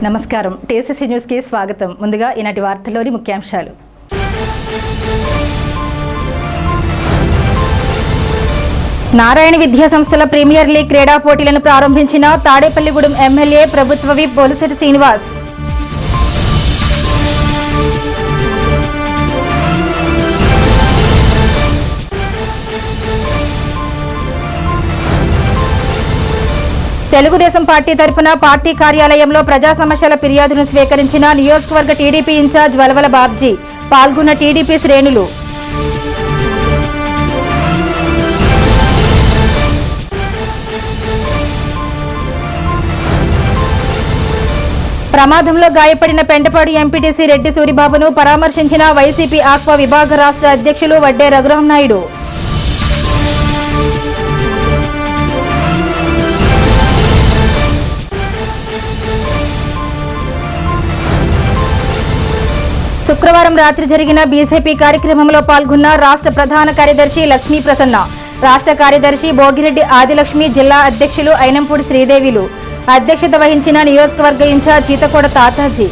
నమస్కారం TSC news కి స్వాగతం. ముందుగా ఈనాటి వార్తల్లోని ముఖ్యాంశాలు. నారాయణ విద్యా సంస్థల ప్రీమియర్ లీగ్ క్రీడా పోటీలను ప్రారంభించిన తాడేపల్లిగూడెం ఎమ్మెల్యే ప్రభుత్వ విప్ బొలిశెట్టి శ్రీనివాస్. తెలుగుదేశం పార్టీ తరఫున పార్టీ కార్యాలయంలో ప్రజా సమస్యల ఫిర్యాదును స్వీకరించిన నియోజకవర్గ టీడీపీ ఇన్ఛార్జ్ వలవల బాబ్జీ. పాల్గొన్న టీడీపీ శ్రేణులు. ప్రమాదంలో గాయపడిన పెంటపాడు ఎంపీటీసీ రెడ్డి సూరిబాబును పరామర్శించిన వైసీపీ ఆక్వా విభాగ రాష్ట్ర అధ్యక్షులు వడ్డే రఘురాం నాయుడు. శుక్రవారం రాత్రి జరిగిన బీజేపీ కార్యక్రమంలో పాల్గొన్న రాష్ట్ర ప్రధాన కార్యదర్శి లక్ష్మీ ప్రసన్న, రాష్ట్ర కార్యదర్శి భోగిరెడ్డి ఆదిలక్ష్మి, జిల్లా అధ్యక్షులు అయినంపూడి శ్రీదేవిలు అధ్యక్షత వహించిన నియోజకవర్గ ఇన్ఛార్జ్ చీతకోడ తాతాజీ.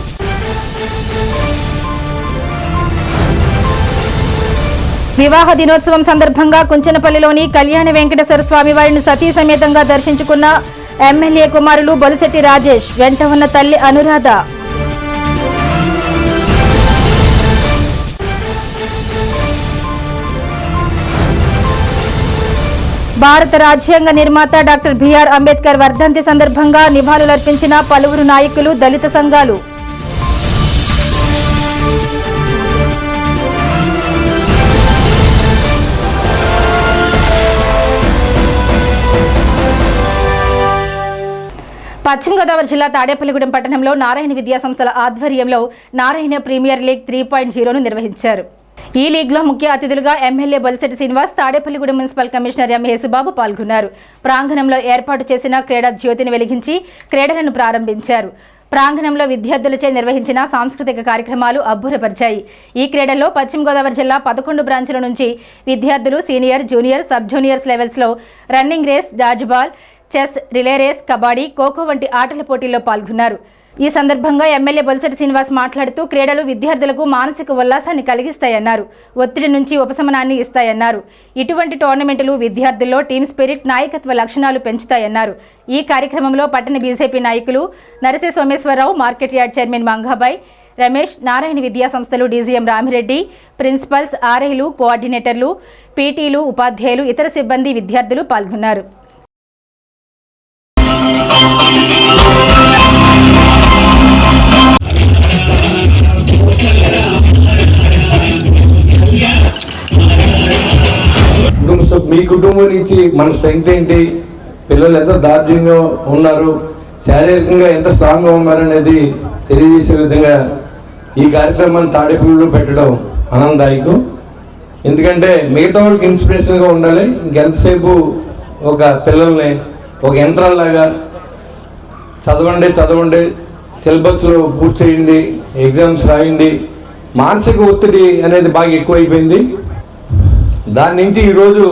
వివాహ దినోత్సవం సందర్భంగా కుంచనపల్లిలోని కళ్యాణ వెంకటేశ్వర స్వామి వారిని సతీ సమేతంగా దర్శించుకున్న ఎమ్మెల్యే కుమారులు బొలిశెట్టి రాజేష్, వెంట ఉన్న తల్లి అనురాధ. భారత రాజ్యాంగ నిర్మాత డాక్టర్ బిఆర్ అంబేద్కర్ వర్ధంతి సందర్భంగా నివాళులర్పించిన పలువురు నాయకులు, దళిత సంఘాలు. పశ్చిమ గోదావరి జిల్లా తాడేపల్లిగూడెం పట్టణంలో నారాయణ విద్యా సంస్థల ఆధ్వర్యంలో నారాయణ ప్రీమియర్ లీగ్ 3.0ను నిర్వహించారు. ఈ లీగ్లో ముఖ్య అతిథులుగా MLA Bolisetti Srinivas, Tadepalligudem municipal commissioner M Yesubabu పాల్గొన్నారు. ప్రాంగణంలో ఏర్పాటు చేసిన క్రీడా జ్యోతిని వెలిగించి క్రీడలను ప్రారంభించారు. ప్రాంగణంలో విద్యార్థులచే నిర్వహించిన సాంస్కృతిక కార్యక్రమాలు అబ్బురపరిచాయి. ఈ క్రీడల్లో పశ్చిమ గోదావరి జిల్లా 11 బ్రాంచుల నుంచి విద్యార్థులు సీనియర్, జూనియర్, సబ్ జూనియర్స్ లెవెల్స్లో running race, dodge ball, chess, relay race, kabaddi, kho kho వంటి ఆటల పోటీల్లో పాల్గొన్నారు. ఈ సందర్భంగా ఎమ్మెల్యే బొలిశెట్టి శ్రీనివాస్ మాట్లాడుతూ క్రీడలు విద్యార్థులకు మానసిక ఉల్లాసాన్ని కలిగిస్తాయన్నారు. ఒత్తిడి నుంచి ఉపశమనాన్ని ఇస్తాయన్నారు. ఇటువంటి టోర్నమెంటులు విద్యార్థుల్లో టీమ్ స్పిరిట్, నాయకత్వ లక్షణాలు పెంచుతాయన్నారు. ఈ కార్యక్రమంలో పట్టణ బీజేపీ నాయకులు Narasi Someswararao, market yard chairman Mangabai, Ramesh, Narayana విద్యా సంస్థలు డీజీఎం రామిరెడ్డి, ప్రిన్సిపల్స్, ఆర్ఐలు, కోఆర్డినేటర్లు, పీటీలు, ఉపాధ్యాయులు, ఇతర సిబ్బంది, విద్యార్థులు పాల్గొన్నారు. మీ కుటుంబం నుంచి మన స్ట్రెంగ్త్ ఏంటి, పిల్లలు ఎంత దారుణ్యంగా ఉన్నారు, శారీరకంగా ఎంత స్ట్రాంగ్గా ఉన్నారనేది తెలియజేసే విధంగా ఈ కార్యక్రమాన్ని తాడేపల్లిలో పెట్టడం ఆనందదాయకం. ఎందుకంటే మిగతా వాళ్ళకి ఇన్స్పిరేషన్గా ఉండాలి. ఇంకెంతసేపు ఒక పిల్లల్ని ఒక యంత్రాల్లాగా చదవండి, సిలబస్లో పూర్తి చేయండి, ఎగ్జామ్స్ రాయండి, మానసిక ఒత్తిడి అనేది బాగా ఎక్కువైపోయింది. దాని నుంచి ఈరోజు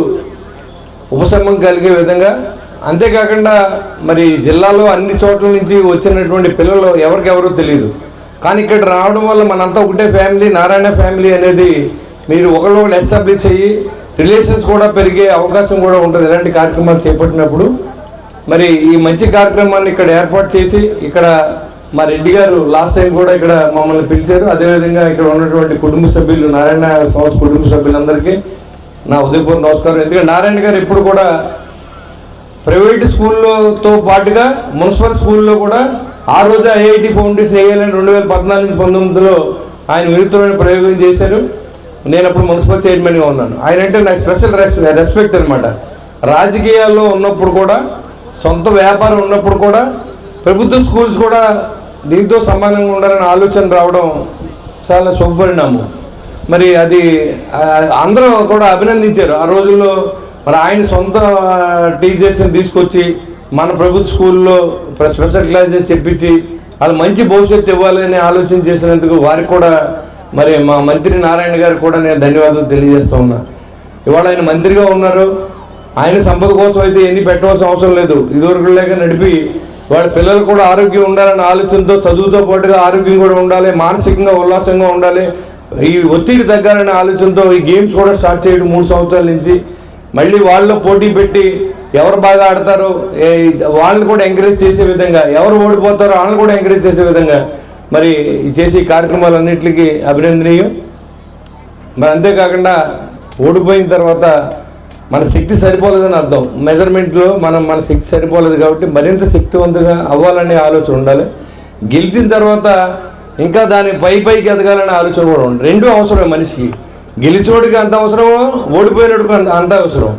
ఉపశమనం కలిగే విధంగా, అంతేకాకుండా మరి జిల్లాలో అన్ని చోట్ల నుంచి వచ్చినటువంటి పిల్లలు ఎవరికెవరో తెలియదు, కానీ ఇక్కడ రావడం వల్ల మనంతా ఒకటే ఫ్యామిలీ, నారాయణ ఫ్యామిలీ అనేది మీరు ఒకళ్ళు ఎస్టాబ్లిష్ అయ్యి రిలేషన్స్ కూడా పెరిగే అవకాశం కూడా ఉంటుంది ఇలాంటి కార్యక్రమాలు చేపట్టినప్పుడు. మరి ఈ మంచి కార్యక్రమాన్ని ఇక్కడ ఏర్పాటు చేసి, ఇక్కడ మా రెడ్డి గారు లాస్ట్ టైం కూడా ఇక్కడ మమ్మల్ని పిలిచారు. అదేవిధంగా ఇక్కడ ఉన్నటువంటి కుటుంబ సభ్యులు, నారాయణ సంస్థ కుటుంబ సభ్యులందరికీ నా ఉదయపూర్వ నమస్కారం. ఎందుకంటే నారాయణ గారు ఎప్పుడు కూడా ప్రైవేట్ స్కూల్లోతో పాటుగా మున్సిపల్ స్కూల్లో కూడా ఆ రోజు ఐఐటి ఫౌండేషన్ వేయాలని 2014-19లో ఆయన వినూత్నమైన ప్రయోగం చేశారు. నేను అప్పుడు మున్సిపల్ చైర్మన్గా ఉన్నాను. ఆయన అంటే నాకు స్పెషల్ రెస్పెక్ట్ అనమాట. రాజకీయాల్లో ఉన్నప్పుడు కూడా, సొంత వ్యాపారం ఉన్నప్పుడు కూడా, ప్రభుత్వ స్కూల్స్ కూడా దీంతో సమానంగా ఉండాలని ఆలోచన రావడం చాలా శుభపరిణామం. మరి అది అందరూ కూడా అభినందించారు ఆ రోజుల్లో. మరి ఆయన సొంత టీచర్స్ని తీసుకొచ్చి మన ప్రభుత్వ స్కూల్లో స్పెషల్ క్లాసెస్ చెప్పించి వాళ్ళు మంచి భవిష్యత్తు ఇవ్వాలని ఆలోచన చేసినందుకు వారికి కూడా మరి మా మంత్రి నారాయణ గారు కూడా నేను ధన్యవాదాలు తెలియజేస్తూ ఉన్నా. ఇవాళ ఆయన మంత్రిగా ఉన్నారు. ఆయన సంపద కోసం అయితే ఎన్ని పెట్టవలసిన అవసరం లేదు. ఇదివరకు లేక నడిపి వాళ్ళ పిల్లలు కూడా ఆరోగ్యం ఉండాలనే ఆలోచనతో చదువుతో పాటుగా ఆరోగ్యం కూడా ఉండాలి, మానసికంగా ఉల్లాసంగా ఉండాలి, ఈ ఒత్తిడి తగ్గాలనే ఆలోచనతో ఈ గేమ్స్ కూడా స్టార్ట్ చేయడం 3 సంవత్సరాల నుంచి. మళ్ళీ వాళ్ళలో పోటీ పెట్టి ఎవరు బాగా ఆడతారో వాళ్ళని కూడా ఎంకరేజ్ చేసే విధంగా, ఎవరు ఓడిపోతారో వాళ్ళని కూడా ఎంకరేజ్ చేసే విధంగా మరి చేసే కార్యక్రమాలన్నింటికి అభినందనీయం. మరి అంతేకాకుండా ఓడిపోయిన తర్వాత మన శక్తి సరిపోలేదని అర్థం. మెజర్మెంట్లో మన శక్తి సరిపోలేదు కాబట్టి మరింత శక్తివంతంగా అవ్వాలనే ఆలోచన ఉండాలి. గెలిచిన తర్వాత ఇంకా దాని పైకి ఎదగాలనే ఆలోచన కూడా ఉండాలి. రెండూ అవసరమే మనిషికి. గెలిచోడికి అంత అవసరమో ఓడిపోయినోడికి అంత అవసరం.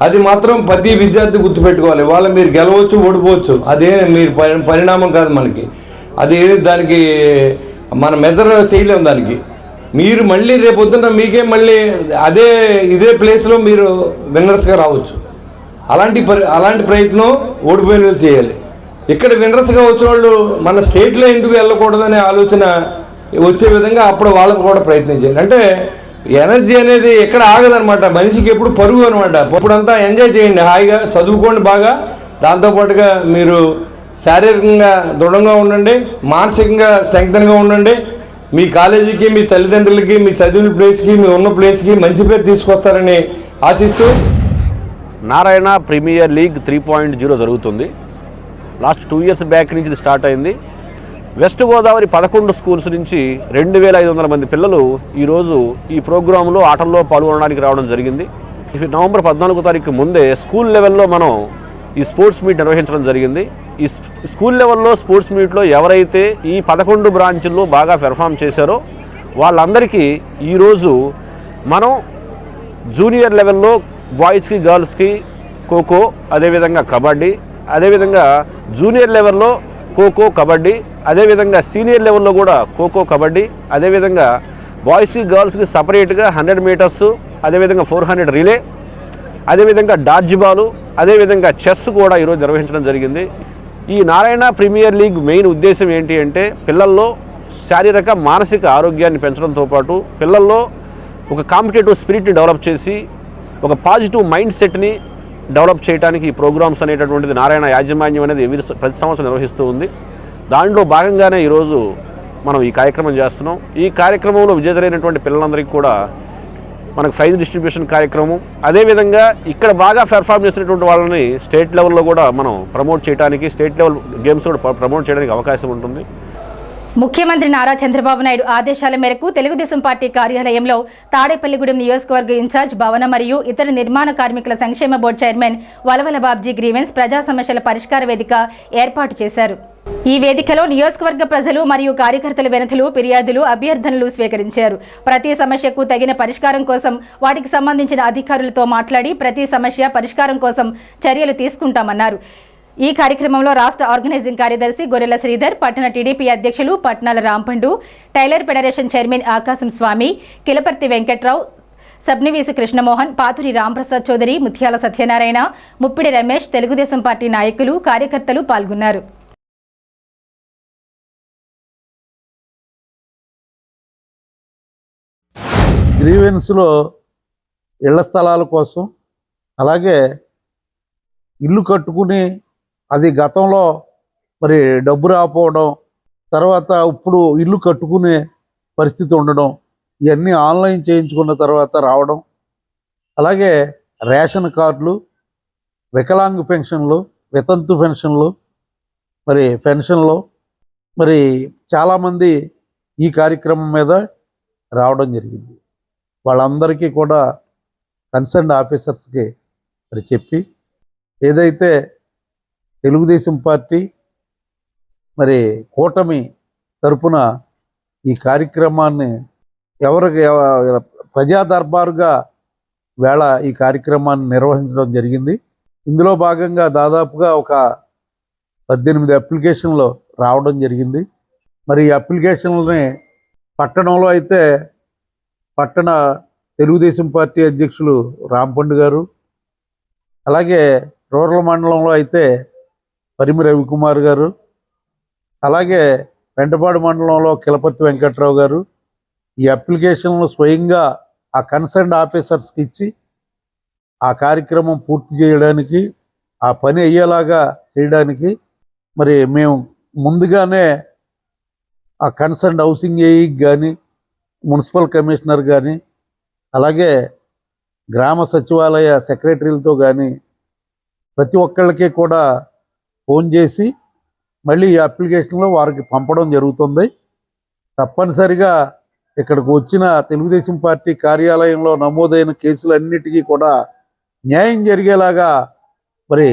అది మాత్రం ప్రతి విద్యార్థి గుర్తుపెట్టుకోవాలి. వాళ్ళు మీరు గెలవచ్చు ఓడిపోవచ్చు, అదే మీరు పరిణామం కాదు మనకి. అది దానికి మనం మెజర్ చేయలేము దానికి. మీరు మళ్ళీ రేపొద్దున మీకే మళ్ళీ ఇదే ప్లేస్లో మీరు విన్నర్స్గా రావచ్చు. అలాంటి ప్రయత్నం ఓడిపోయిన వాళ్ళు చేయాలి. ఇక్కడ విన్నర్స్గా వచ్చిన వాళ్ళు మన స్టేట్లో ఎందుకు వెళ్ళకూడదనే ఆలోచన వచ్చే విధంగా అప్పుడు వాళ్ళకు కూడా ప్రయత్నం చేయాలి. అంటే ఎనర్జీ అనేది ఎక్కడ ఆగదనమాట, మనిషికి ఎప్పుడు పరుగు అనమాట. ఇప్పుడంతా ఎంజాయ్ చేయండి, హాయిగా చదువుకోండి బాగా. దాంతోపాటుగా మీరు శారీరకంగా దృఢంగా ఉండండి, మానసికంగా స్ట్రెంగ్తన్గా ఉండండి. మీ కాలేజీకి, మీ తల్లిదండ్రులకి, మీ చదివిన ప్లేస్కి, మీ ఉన్న ప్లేస్కి మంచి పేరు తీసుకొస్తారని ఆశిస్తూ నారాయణ ప్రీమియర్ లీగ్ 3.0 జరుగుతుంది. లాస్ట్ 2 years బ్యాక్ నుంచి ఇది స్టార్ట్ అయింది. వెస్ట్ గోదావరి 11 స్కూల్స్ నుంచి 2500 మంది పిల్లలు ఈరోజు ఈ ప్రోగ్రాంలో ఆటల్లో పాల్గొనడానికి రావడం జరిగింది. నవంబర్ 14వ తారీఖు ముందే స్కూల్ లెవెల్లో మనం ఈ స్పోర్ట్స్ మీట్ నిర్వహించడం జరిగింది. ఈ స్కూల్ లెవెల్లో స్పోర్ట్స్ మీట్లో ఎవరైతే ఈ 11 బ్రాంచుల్లో బాగా పెర్ఫామ్ చేశారో వాళ్ళందరికీ ఈరోజు మనం జూనియర్ లెవెల్లో బాయ్స్కి గర్ల్స్కి ఖోఖో, అదేవిధంగా కబడ్డీ, అదేవిధంగా జూనియర్ లెవెల్లో ఖోఖో కబడ్డీ, అదేవిధంగా సీనియర్ లెవెల్లో కూడా ఖోఖో కబడ్డీ, అదేవిధంగా బాయ్స్కి గర్ల్స్కి సపరేట్గా 100 మీటర్స్, అదేవిధంగా 400 రిలే, అదేవిధంగా డాడ్జ్ బాలు, అదేవిధంగా చెస్ కూడా ఈరోజు నిర్వహించడం జరిగింది. ఈ నారాయణ ప్రీమియర్ లీగ్ మెయిన్ ఉద్దేశం ఏంటి అంటే పిల్లల్లో శారీరక మానసిక ఆరోగ్యాన్ని పెంచడంతో పాటు పిల్లల్లో ఒక కాంపిటేటివ్ స్పిరిట్ని డెవలప్ చేసి ఒక పాజిటివ్ మైండ్ సెట్ని డెవలప్ చేయడానికి ఈ ప్రోగ్రామ్స్ అనేటటువంటిది నారాయణ యాజమాన్యం అనేది ప్రతి సంవత్సరం నిర్వహిస్తూ ఉంది. దాంట్లో భాగంగానే ఈరోజు మనం ఈ కార్యక్రమం చేస్తున్నాం. ఈ కార్యక్రమంలో విజేతలైనటువంటి పిల్లలందరికీ కూడా మనకు ప్రైజ్ డిస్ట్రిబ్యూషన్ కార్యక్రమం, అదేవిధంగా ఇక్కడ బాగా పెర్ఫామ్ చేసినటువంటి వాళ్ళని స్టేట్ లెవెల్లో కూడా మనం ప్రమోట్ చేయడానికి, స్టేట్ లెవెల్ గేమ్స్ కూడా ప్రమోట్ చేయడానికి అవకాశం ఉంటుంది. ముఖ్యమంత్రి నారా చంద్రబాబు నాయుడు ఆదేశాల మేరకు తెలుగుదేశం పార్టీ కార్యాలయంలో తాడేపల్లిగూడెం నియోజకవర్గ ఇన్ఛార్జ్ భవన మరియు ఇతర నిర్మాణ కార్మికుల సంక్షేమ board chairman Valavala Babji grievance ప్రజా సమస్యల పరిష్కార వేదిక ఏర్పాటు చేశారు. ఈ వేదికలో నియోజకవర్గ ప్రజలు మరియు కార్యకర్తల వినతులు, ఫిర్యాదులు, అభ్యర్థనలు స్వీకరించారు. ప్రతి సమస్యకు తగిన పరిష్కారం కోసం వాటికి సంబంధించిన అధికారులతో మాట్లాడి ప్రతి సమస్య పరిష్కారం కోసం చర్యలు తీసుకుంటామన్నారు. ఈ కార్యక్రమంలో రాష్ట్ర ఆర్గనైజింగ్ కార్యదర్శి గొర్రెల శ్రీధర్, పట్టణ టీడీపీ అధ్యక్షులు పట్నాల రాంపండు, టైలర్ ఫెడరేషన్ చైర్మన్ ఆకాశం స్వామి, కిలపర్తి వెంకట్రావు, సబ్నివీసి కృష్ణమోహన్, పాతురి రాంప్రసాద్ చౌదరి, ముత్యాల సత్యనారాయణ, ముప్పిడి రమేష్, తెలుగుదేశం పార్టీ నాయకులు, కార్యకర్తలు పాల్గొన్నారు. గ్రీవెన్స్లో ఇళ్ల స్థలాల కోసం, అలాగే ఇల్లు కట్టుకుని అది గతంలో మరి డబ్బు రాకపోవడం, తర్వాత ఇప్పుడు ఇల్లు కట్టుకునే పరిస్థితి ఉండడం, ఇవన్నీ ఆన్లైన్ చేయించుకున్న తర్వాత రావడం, అలాగే రేషన్ కార్డులు, వికలాంగ పెన్షన్లు, వితంతు పెన్షన్లు, మరి పెన్షన్లు, మరి చాలామంది ఈ కార్యక్రమం మీద రావడం జరిగింది. వాళ్ళందరికీ కూడా కన్సర్న్ ఆఫీసర్స్కి మరి చెప్పి ఏదైతే తెలుగుదేశం పార్టీ మరి కూటమి తరపున ఈ కార్యక్రమాన్ని ప్రజా దర్బారుగా వేళ ఈ కార్యక్రమాన్ని నిర్వహించడం జరిగింది. ఇందులో భాగంగా దాదాపుగా ఒక 18 అప్లికేషన్లు రావడం జరిగింది. మరి ఈ అప్లికేషన్లని పట్టణంలో అయితే పట్టణ తెలుగుదేశం పార్టీ అధ్యక్షులు రాంపండు గారు, అలాగే రూరల్ మండలంలో అయితే పరిమి రవికుమార్ గారు, అలాగే వెంటపాడు మండలంలో కిలపర్తి వెంకట్రావు గారు ఈ అప్లికేషన్లు స్వయంగా ఆ కన్సర్న్ ఆఫీసర్స్కి ఇచ్చి ఆ కార్యక్రమం పూర్తి చేయడానికి, ఆ పని అయ్యేలాగా చేయడానికి మరి మేము ముందుగానే ఆ కన్సర్న్ హౌసింగ్ ఏఈకి కానీ మున్సిపల్ కమిషనర్ కానీ అలాగే గ్రామ సచివాలయ సెక్రటరీలతో కానీ ప్రతి ఒక్కళ్ళకి కూడా ఫోన్ చేసి మళ్ళీ ఈ అప్లికేషన్లో వారికి పంపడం జరుగుతుంది. తప్పనిసరిగా ఇక్కడికి వచ్చిన తెలుగుదేశం పార్టీ కార్యాలయంలో నమోదైన కేసులన్నిటికీ కూడా న్యాయం జరిగేలాగా మరి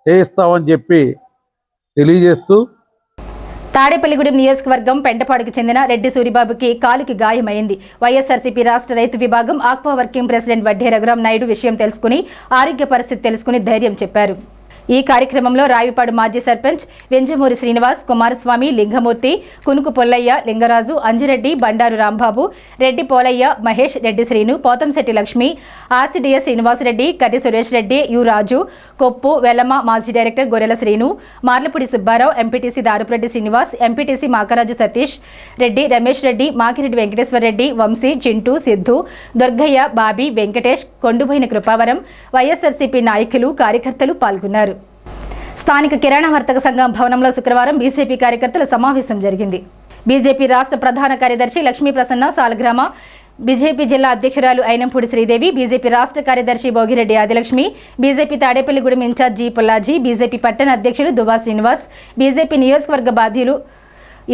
చేయిస్తామని చెప్పి తెలియజేస్తూ, తాడేపల్లిగూడెం నియోజకవర్గం పెంటపాడుకు చెందిన రెడ్డి సూరిబాబుకి కాలుకి గాయమైంది. వైఎస్ఆర్సీపీ రాష్ట్ర రైతు విభాగం aqua working president Vadde Raghuram Naidu విషయం తెలుసుకుని ఆరోగ్య పరిస్థితి తెలుసుకుని ధైర్యం చెప్పారు. ఈ కార్యక్రమంలో రావిపాడు మాజీ సర్పంచ్ వెంజమూరి శ్రీనివాస్, కుమారస్వామి, లింగమూర్తి, కునుకు పొల్లయ్య, లింగరాజు, అంజిరెడ్డి, బండారు రాంబాబు, రెడ్డి పోలయ్య, మహేష్, రెడ్డి శ్రీను, పోతంశెట్టి లక్ష్మి, ఆర్సిడిఎస్ శ్రీనివాసరెడ్డి, కర్రి సురేష్ రెడ్డి, యు రాజు, కొప్పు, వెలమ మాజీ డైరెక్టర్ గొర్రెల శ్రీను, మార్లపూడి సుబ్బారావు, ఎంపీటీసీ దారుపురెడ్డి శ్రీనివాస్, ఎంపీటీసీ మాకరాజు సతీష్ రెడ్డి, రమేష్ రెడ్డి, మాకిరెడ్డి వెంకటేశ్వర రెడ్డి, వంశీ, చింటూ, సిద్ధు, దుర్గయ్య, బాబీ, వెంకటేష్, కొండుబోయిన కృపావరం, వైఎస్ఆర్సీపీ నాయకులు, కార్యకర్తలు పాల్గొన్నారు. స్థానిక కిరాణా వర్తక సంఘం భవనంలో శుక్రవారం బీజేపీ కార్యకర్తల సమావేశం జరిగింది. బీజేపీ రాష్ట్ర ప్రధాన కార్యదర్శి లక్ష్మీ ప్రసన్న సాలగ్రామ, బీజేపీ జిల్లా అధ్యక్షురాలు అయినంపూడి శ్రీదేవి, బీజేపీ రాష్ట్ర కార్యదర్శి Bhogireddy Adilakshmi, BJP Tadepalligudem in charge Pullaji, BJP పట్టణ అధ్యక్షులు దువా శ్రీనివాస్, బీజేపీ నియోజకవర్గ బాధ్యులు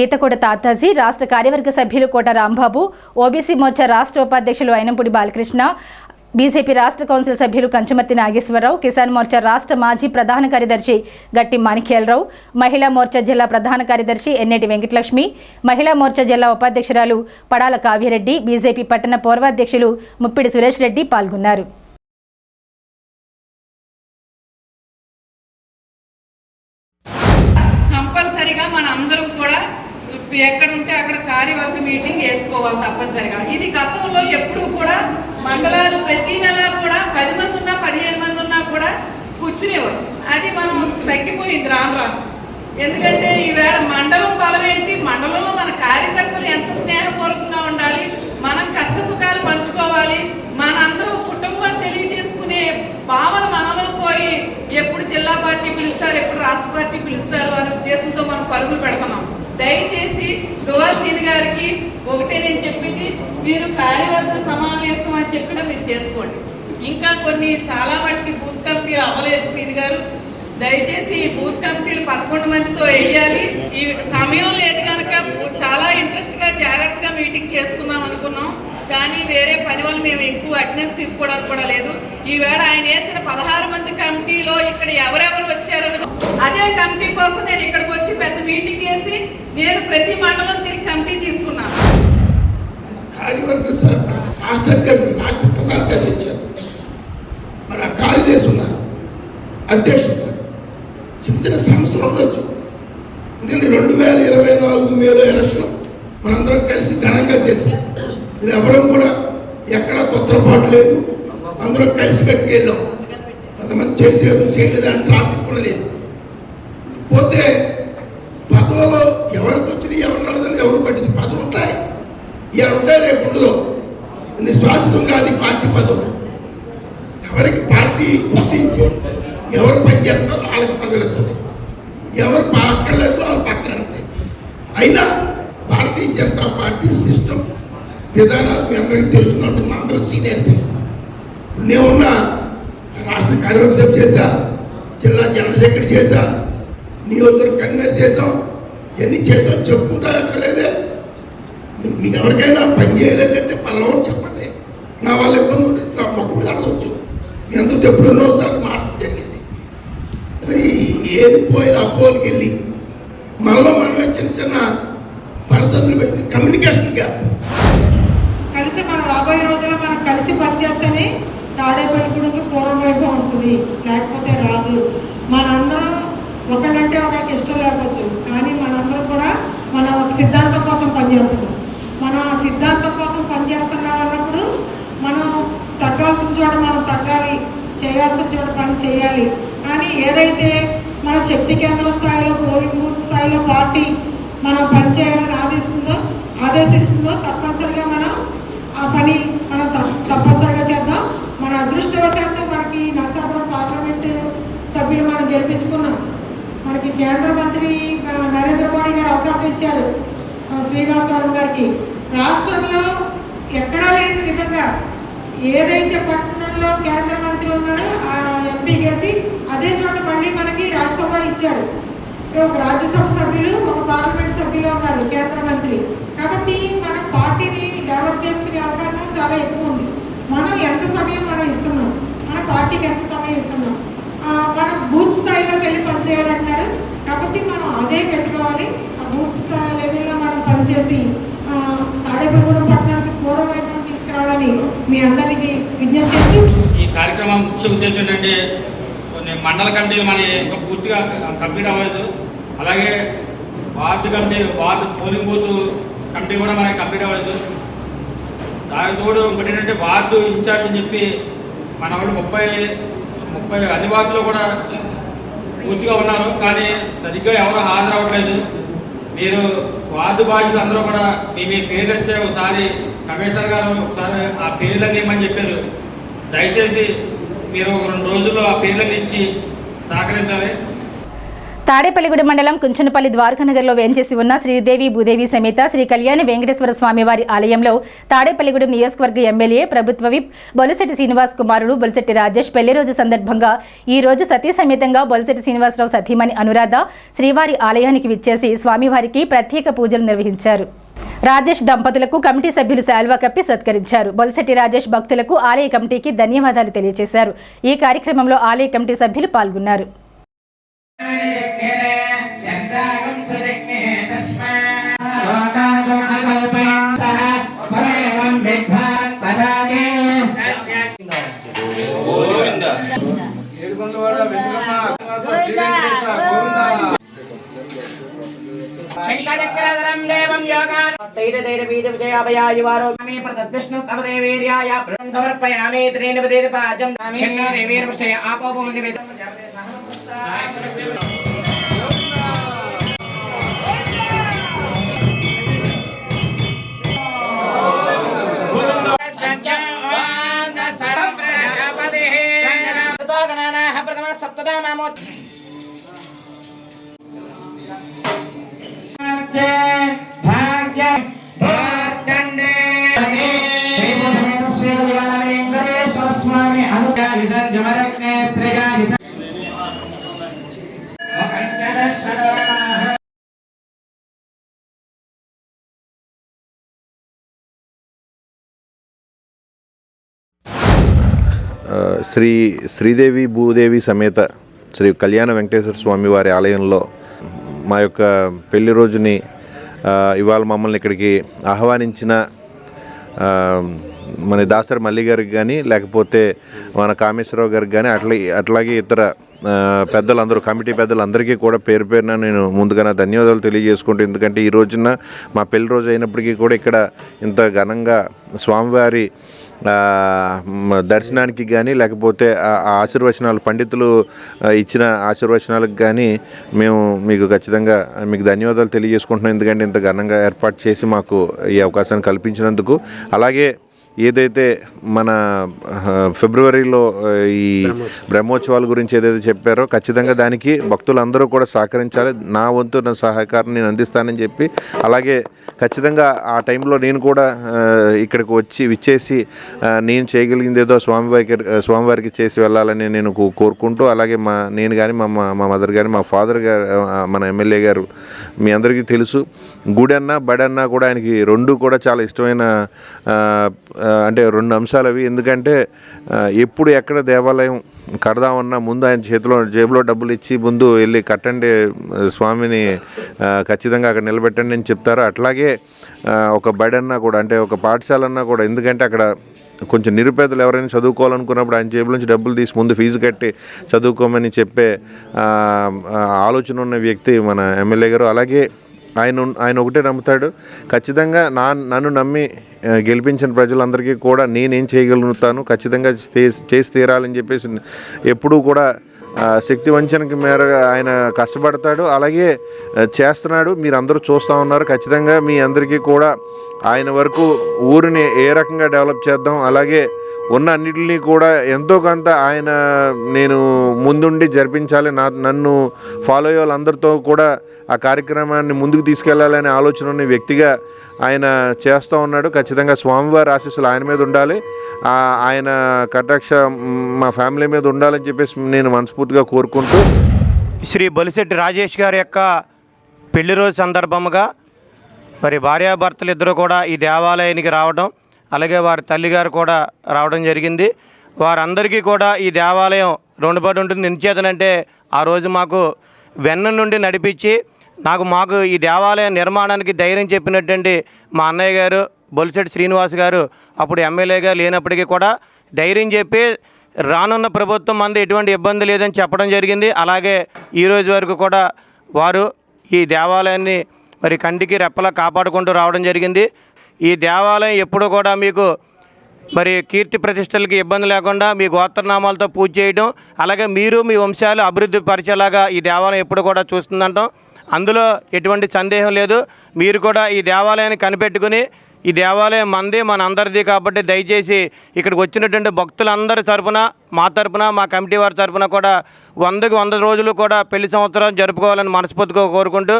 ఈతకోట తాతాజీ, రాష్ట్ర కార్యవర్గ సభ్యులు కోట రాంబాబు, ఓబీసీ మోర్చా రాష్ట్ర ఉపాధ్యక్షులు అయినంపూడి బాలకృష్ణ, బీజేపీ రాష్ట్ర కౌన్సిల్ సభ్యులు కంచుమర్తి నాగేశ్వరరావు, కిసాన్ మోర్చా రాష్ట్ర మాజీ ప్రధాన కార్యదర్శి గట్టి మాణిక్యాలరావు, మహిళా మోర్చా జిల్లా ప్రధాన కార్యదర్శి ఎన్నేటి వెంకటలక్ష్మి, మహిళా మోర్చా జిల్లా ఉపాధ్యక్షురాలు పడాల కావ్యరెడ్డి, బీజేపీ పట్టణ పూర్వాధ్యక్షులు ముప్పిడి సురేష్ రెడ్డి పాల్గొన్నారు. కంపల్సరిగా మన అందరం కూడా ఎక్కడ ఉంటే అక్కడ కార్యవర్గ మీటింగ్ వేసుకోవాలి తప్పనిసరిగా. ఇది గతంలో ఎప్పుడు కూడా మండలాలు ప్రతి నెల కూడా 10 మంది ఉన్నా 15 మంది ఉన్నా కూడా కూర్చునేవారు. అది మనం తగ్గిపోయింది రాను. ఎందుకంటే ఈవేళ మండలం బలం ఏంటి, మండలంలో మన కార్యకర్తలు ఎంత స్నేహపూర్వకంగా ఉండాలి, మనం కష్ట సుఖాలు పంచుకోవాలి, మనందరం కుటుంబం తెలియజేసుకునే భావన మనలో పోయి ఎప్పుడు జిల్లా పార్టీ పిలుస్తారు, ఎప్పుడు రాష్ట్ర పార్టీ పిలుస్తారు అనే ఉద్దేశంతో మనం పరుగులు పెడుతున్నాం. దయచేసి దువాసీని గారికి ఒకటే నేను చెప్పింది, మీరు కార్యవర్గ సమావేశం అని చెప్పినా మీరు చేసుకోండి. ఇంకా కొన్ని చాలా మట్టికి బూత్ కమిటీలు అవ్వలేదు సీని గారు, దయచేసి ఈ బూత్ కమిటీలు 11 మందితో వేయాలి. ఈ సమయం లేదు కనుక చాలా ఇంట్రెస్ట్గా జాగ్రత్తగా మీటింగ్ చేసుకుందాం అనుకున్నాం, కానీ వేరే పని వల్ల మేము ఎక్కువ అటెండెన్స్ తీసుకోవడానికి కూడా లేదు. ఈవేళ ఆయన వేసిన 16 మంది కమిటీలో ఇక్కడ ఎవరెవరు వచ్చారన్నది అదే కమిటీ కోసం నేను ఇక్కడికి వచ్చి పెద్ద మీటింగ్ వేసి నేను ప్రతి మండలం తిరిగి కమిటీ తీసుకున్నాను. కార్యవర్గ రాష్ట్ర అధ్యక్షులు, రాష్ట్ర ప్రధాన కార్యదర్శి వచ్చారు, మరి ఆ కార్యదర్శి ఉన్నారు, అధ్యక్షులు ఉన్నారు. చిన్న చిన్న సమస్యలు ఉండొచ్చు, ఎందుకంటే 2024 మేలో ఎలక్షన్ మనందరం కలిసి ఘనంగా చేసాం. ఇది ఎవరూ కూడా ఎక్కడా తొత్తరపాటు లేదు, అందరం కలిసి కట్టుకెళ్ళాం. కొంతమంది చేసేది చేయలేదు అని ట్రాఫిక్ కూడా లేదు. పోతే పదవులో ఎవరికి వచ్చింది ఎవరు నడదని ఎవరు పట్టింది, పదవులు ఉంటాయి, ఇవి ఉంటాయి, రేపు ఉండదు. ఇది శాశ్వతం కాదు ఈ పార్టీ పదవులు. ఎవరికి పార్టీ గుర్తించి ఎవరు పనిచేస్తున్నారో వాళ్ళకి పదవులు ఎత్తుంది, ఎవరు అక్కర్లేదో వాళ్ళు పక్కన ఎడతాయి. అయినా భారతీయ జనతా పార్టీ సిస్టమ్ విధానాలు మీ అందరికీ తెలుసుకున్నట్టు మా అందరూ సీనియర్స్. నేనున్నా రాష్ట్ర కార్యవర్గ సభ చేశా, జిల్లా జనరల్ సెక్రటరీ చేశా, నియోజకవర్గ కన్వీనర్ చేసాం, ఇవన్నీ చేసాం చెప్పుకుంటా ఎక్కడ లేదే. మీకు ఎవరికైనా పని చేయలేదంటే పల్లవాడు చెప్పండి, నా వల్ల ఇబ్బంది ఉంటుంది మొక్క మీద అడగవచ్చు. మీ అందరితో ఎప్పుడెన్నోసార్లు మాట్లాడడం జరిగింది. మరి ఏది పోయిన అపోలకి వెళ్ళి మనలో మనమే చిన్న చిన్న పరిస్థితులు పెట్టిన కమ్యూనికేషన్ గ్యాప్. కలిసి మనం రాబోయే రోజుల్లో మనం కలిసి పనిచేస్తేనే తాడేపల్లిగూడెంకి పూర్వం వైభవం వస్తుంది, లేకపోతే రాదు. మనందరం ఒకళ్ళంటే ఒకరికి ఇష్టం లేకపోవచ్చు, కానీ మనందరం కూడా మనం ఒక సిద్ధాంతం కోసం పనిచేస్తున్నాం. మనం ఆ సిద్ధాంతం కోసం పనిచేస్తున్నాం అన్నప్పుడు మనం తగ్గాల్సిన చోట మనం తగ్గాలి, చేయాల్సిన చోట పని చేయాలి. కానీ ఏదైతే మన శక్తి కేంద్ర స్థాయిలో, పోలింగ్ బూత్ స్థాయిలో పార్టీ మనం పనిచేయాలని ఆదేశిస్తుందో తప్పనిసరిగా మనం ఆ పని మనం తప్పనిసరిగా చేద్దాం. మన అదృష్టవశాత్తు మనకి నరసాపురం పార్లమెంటు సభ్యులు మనం గెలిపించుకున్నాం. మనకి కేంద్ర మంత్రి నరేంద్ర మోడీ గారు అవకాశం ఇచ్చారు శ్రీనివాసవరం గారికి. రాష్ట్రంలో ఎక్కడా లేని విధంగా ఏదైతే పట్టణంలో కేంద్ర మంత్రి ఉన్నారో ఆ ఎంపీ గెలిచి అదే చోట మళ్ళీ మనకి రాజ్యసభ ఇచ్చారు. ఒక రాజ్యసభ సభ్యులు, ఒక పార్లమెంట్ సభ్యులు ఉన్నారు కేంద్ర మంత్రి. కాబట్టి మన పార్టీని డెవలప్ చేసుకునే అవకాశం చాలా ఎక్కువ ఉంది. మనం ఎంత సమయం మనం ఇస్తున్నాం, మన పార్టీకి ఎంత సమయం ఇస్తున్నాం, మనం బూత్ స్థాయిలోకి వెళ్ళి పనిచేయాలంటున్నారు. కాబట్టి మనం అదే పెట్టుకోవాలి. ఆ బూత్ స్థాయి లెవెల్లో మనం పనిచేసి తాడేపల్లిగూడెం పట్టణానికి పూర్వవైపు తీసుకురావాలని మీ అందరికీ విజ్ఞప్తి చేస్తూ, ఈ కార్యక్రమం ముఖ్య ఉద్దేశం ఏంటంటే కొన్ని మండల కమిటీలు మన ఇంకా పూర్తిగా కంప్లీట్ అవ్వలేదు. అలాగే ward committee, ward polling booth committee కూడా మనకి కంప్లీట్ అవ్వలేదు. దానికి తోడు ఇంకోటి ఏంటంటే వార్డు ఇన్ఛార్జ్ అని చెప్పి మన వాళ్ళు 30 అన్ని వార్డులో కూడా పూర్తిగా ఉన్నారు, కానీ సరిగ్గా ఎవరు హాజరవ్వట్లేదు. మీరు వార్డు బాధ్యులు అందరూ కూడా మీ పేర్లు ఇస్తే ఒకసారి కమిషనర్ గారు ఒకసారి ఆ పేర్లన్నీ ఇవ్వమని చెప్పారు. దయచేసి మీరు ఒక 2 రోజుల్లో ఆ పేర్లన్నీ ఇచ్చి సహకరించాలి. తాడేపల్లిగూడెం మండలం కుంచనపల్లి ద్వారకానగర్లో వేంచేసి ఉన్న శ్రీదేవి భూదేవి సమేత శ్రీ కళ్యాణ వెంకటేశ్వర స్వామివారి ఆలయంలో తాడేపల్లిగూడెం నియోజకవర్గ ఎమ్మెల్యే ప్రభుత్వ విప్ బొలిశెట్టి శ్రీనివాస్ కుమారుడు బొలిశెట్టి రాజేష్ పెళ్లి రోజు సందర్భంగా ఈ రోజు సతీ సమేతంగా బొలిశెట్టి శ్రీనివాసరావు సతీమణి అనురాధ శ్రీవారి ఆలయానికి విచ్చేసి స్వామివారికి ప్రత్యేక పూజలు నిర్వహించారు. రాజేష్ దంపతులకు కమిటీ సభ్యులు శాల్వా కప్పి సత్కరించారు. బొలిశెట్టి రాజేష్ భక్తులకు ఆలయ కమిటీకి ధన్యవాదాలు తెలియజేశారు. ఈ కార్యక్రమంలో ఆలయ కమిటీ సభ్యులు పాల్గొన్నారు. శంకరచక్రధరం దేవం యోగాన్ ధైర్య విజయాభయాయువారోగ్యమే ప్రతద్విష్ణుస్తవదేవీర్యాయ సమర్పయామి త్రేణవదేవ పాజం శంకరదేవీర్వష్టయ ఆపోపమునివేద ప్రథమ సప్తదామామో శ్రీదేవి భూదేవి సమేత శ్రీ కళ్యాణ వెంకటేశ్వర స్వామి వారి ఆలయంలో మా యొక్క పెళ్లి రోజుని ఇవాళ మమ్మల్ని ఇక్కడికి ఆహ్వానించిన మన దాసరి మల్లి గారికి కానీ లేకపోతే మన కామేశ్వరరావు గారికి కానీ అట్లాగే ఇతర పెద్దలందరూ కమిటీ పెద్దలందరికీ కూడా పేరు పేరున నేను ముందుగా ధన్యవాదాలు తెలియజేసుకుంటూ, ఎందుకంటే ఈ రోజున మా పెళ్లి రోజు అయినప్పటికీ కూడా ఇక్కడ ఇంత ఘనంగా స్వామివారి దర్శనానికి కానీ లేకపోతే ఆశీర్వచనాలు పండితులు ఇచ్చిన ఆశీర్వచనాలకు కానీ మేము మీకు ఖచ్చితంగా మీకు ధన్యవాదాలు తెలియజేసుకుంటున్నాం. ఎందుకంటే ఇంత ఘనంగా ఏర్పాటు చేసి మాకు ఈ అవకాశాన్ని కల్పించినందుకు. అలాగే ఏదైతే మన ఫిబ్రవరిలో ఈ బ్రహ్మోత్సవాల గురించి ఏదైతే చెప్పారో ఖచ్చితంగా దానికి భక్తులందరూ కూడా సహకరించాలి. నా వంతు నా సహకారం నేను అందిస్తానని చెప్పి, అలాగే ఖచ్చితంగా ఆ టైంలో నేను కూడా ఇక్కడికి విచ్చేసి నేను చేయగలిగింది ఏదో స్వామివారికి చేసి వెళ్ళాలని నేను కోరుకుంటూ, అలాగే నేను కానీ మా మదర్ కానీ మా ఫాదర్ గారు మన ఎమ్మెల్యే గారు మీ అందరికీ తెలుసు, గుడి అన్నా బడి అన్నా కూడా ఆయనకి రెండు కూడా చాలా ఇష్టమైన అంటే రెండు అంశాలు అవి. ఎందుకంటే ఎప్పుడు ఎక్కడ దేవాలయం కడదామన్నా ముందు ఆయన జేబులో డబ్బులు ఇచ్చి ముందు వెళ్ళి కట్టండి స్వామిని ఖచ్చితంగా అక్కడ నిలబెట్టండి అని చెప్తారు. అట్లాగే ఒక బడి అన్నా కూడా అంటే ఒక పాఠశాల అన్నా కూడా, ఎందుకంటే అక్కడ కొంచెం నిరుపేదలు ఎవరైనా చదువుకోవాలనుకున్నప్పుడు ఆయన జేబుల నుంచి డబ్బులు తీసి ముందు ఫీజు కట్టి చదువుకోమని చెప్పే ఆలోచన ఉన్న వ్యక్తి మన ఎమ్మెల్యే గారు. అలాగే ఆయన ఒకటే నమ్ముతాడు, ఖచ్చితంగా నన్ను నమ్మి గెలిపించిన ప్రజలందరికీ కూడా నేనేం చేయగలుగుతాను ఖచ్చితంగా చేసి తీరాలని చెప్పేసి ఎప్పుడూ కూడా శక్తి వంచనకి మేరగా ఆయన కష్టపడతాడు, అలాగే చేస్తున్నాడు. మీరు అందరూ చూస్తూ ఉన్నారు. ఖచ్చితంగా మీ అందరికీ కూడా ఆయన వరకు ఊరిని ఏ రకంగా డెవలప్ చేద్దాం, అలాగే ఉన్న అన్నిటినీ కూడా ఎంతో కొంత ఆయన నేను ముందుండి జరిపించాలి, నన్ను ఫాలో అయ్యే వాళ్ళందరితో కూడా ఆ కార్యక్రమాన్ని ముందుకు తీసుకెళ్లాలనే ఆలోచన ఉన్న వ్యక్తిగా ఆయన చేస్తూ ఉన్నాడు. ఖచ్చితంగా స్వామివారి ఆశీస్సులు ఆయన మీద ఉండాలి, ఆయన కటాక్ష మా ఫ్యామిలీ మీద ఉండాలని చెప్పేసి నేను మనస్ఫూర్తిగా కోరుకుంటూ, శ్రీ బొలిశెట్టి రాజేష్ గారి యొక్క పెళ్లి రోజు సందర్భముగా మరి భార్యాభర్తలు ఇద్దరు కూడా ఈ దేవాలయానికి రావడం, అలాగే వారి తల్లిగారు కూడా రావడం జరిగింది. వారందరికీ కూడా ఈ దేవాలయం రుణపడి ఉంటుంది. ఎందుచేతనంటే ఆ రోజు మాకు వెన్న నుండి నడిపించి మాకు ఈ దేవాలయం నిర్మాణానికి ధైర్యం చెప్పినటువంటి మా అన్నయ్య గారు బొలిశెట్టి శ్రీనివాస్ గారు అప్పుడు ఎమ్మెల్యేగా లేనప్పటికీ కూడా ధైర్యం చెప్పి రానున్న ప్రభుత్వం మంది ఎటువంటి ఇబ్బంది లేదని చెప్పడం జరిగింది. అలాగే ఈరోజు వరకు కూడా వారు ఈ దేవాలయాన్ని మరి కంటికి రెప్పలా కాపాడుకుంటూ రావడం జరిగింది. ఈ దేవాలయం ఎప్పుడు కూడా మీకు మరి కీర్తి ప్రతిష్టలకి ఇబ్బంది లేకుండా మీ గోత్రనామాలతో పూజ చేయడం, అలాగే మీరు మీ వంశాలు అభివృద్ధి పరిచేలాగా ఈ దేవాలయం ఎప్పుడు కూడా చూస్తుందంటాం. అందులో ఎటువంటి సందేహం లేదు. మీరు కూడా ఈ దేవాలయాన్ని కనిపెట్టుకుని ఈ దేవాలయం మంది మన అందరిది కాబట్టి దయచేసి ఇక్కడికి వచ్చినటువంటి భక్తులందరి తరపున మా తరపున మా కమిటీ వారి తరపున కూడా 100 రోజులు కూడా పెళ్లి సంవత్సరం జరుపుకోవాలని మనస్ఫూర్తిగా కోరుకుంటూ,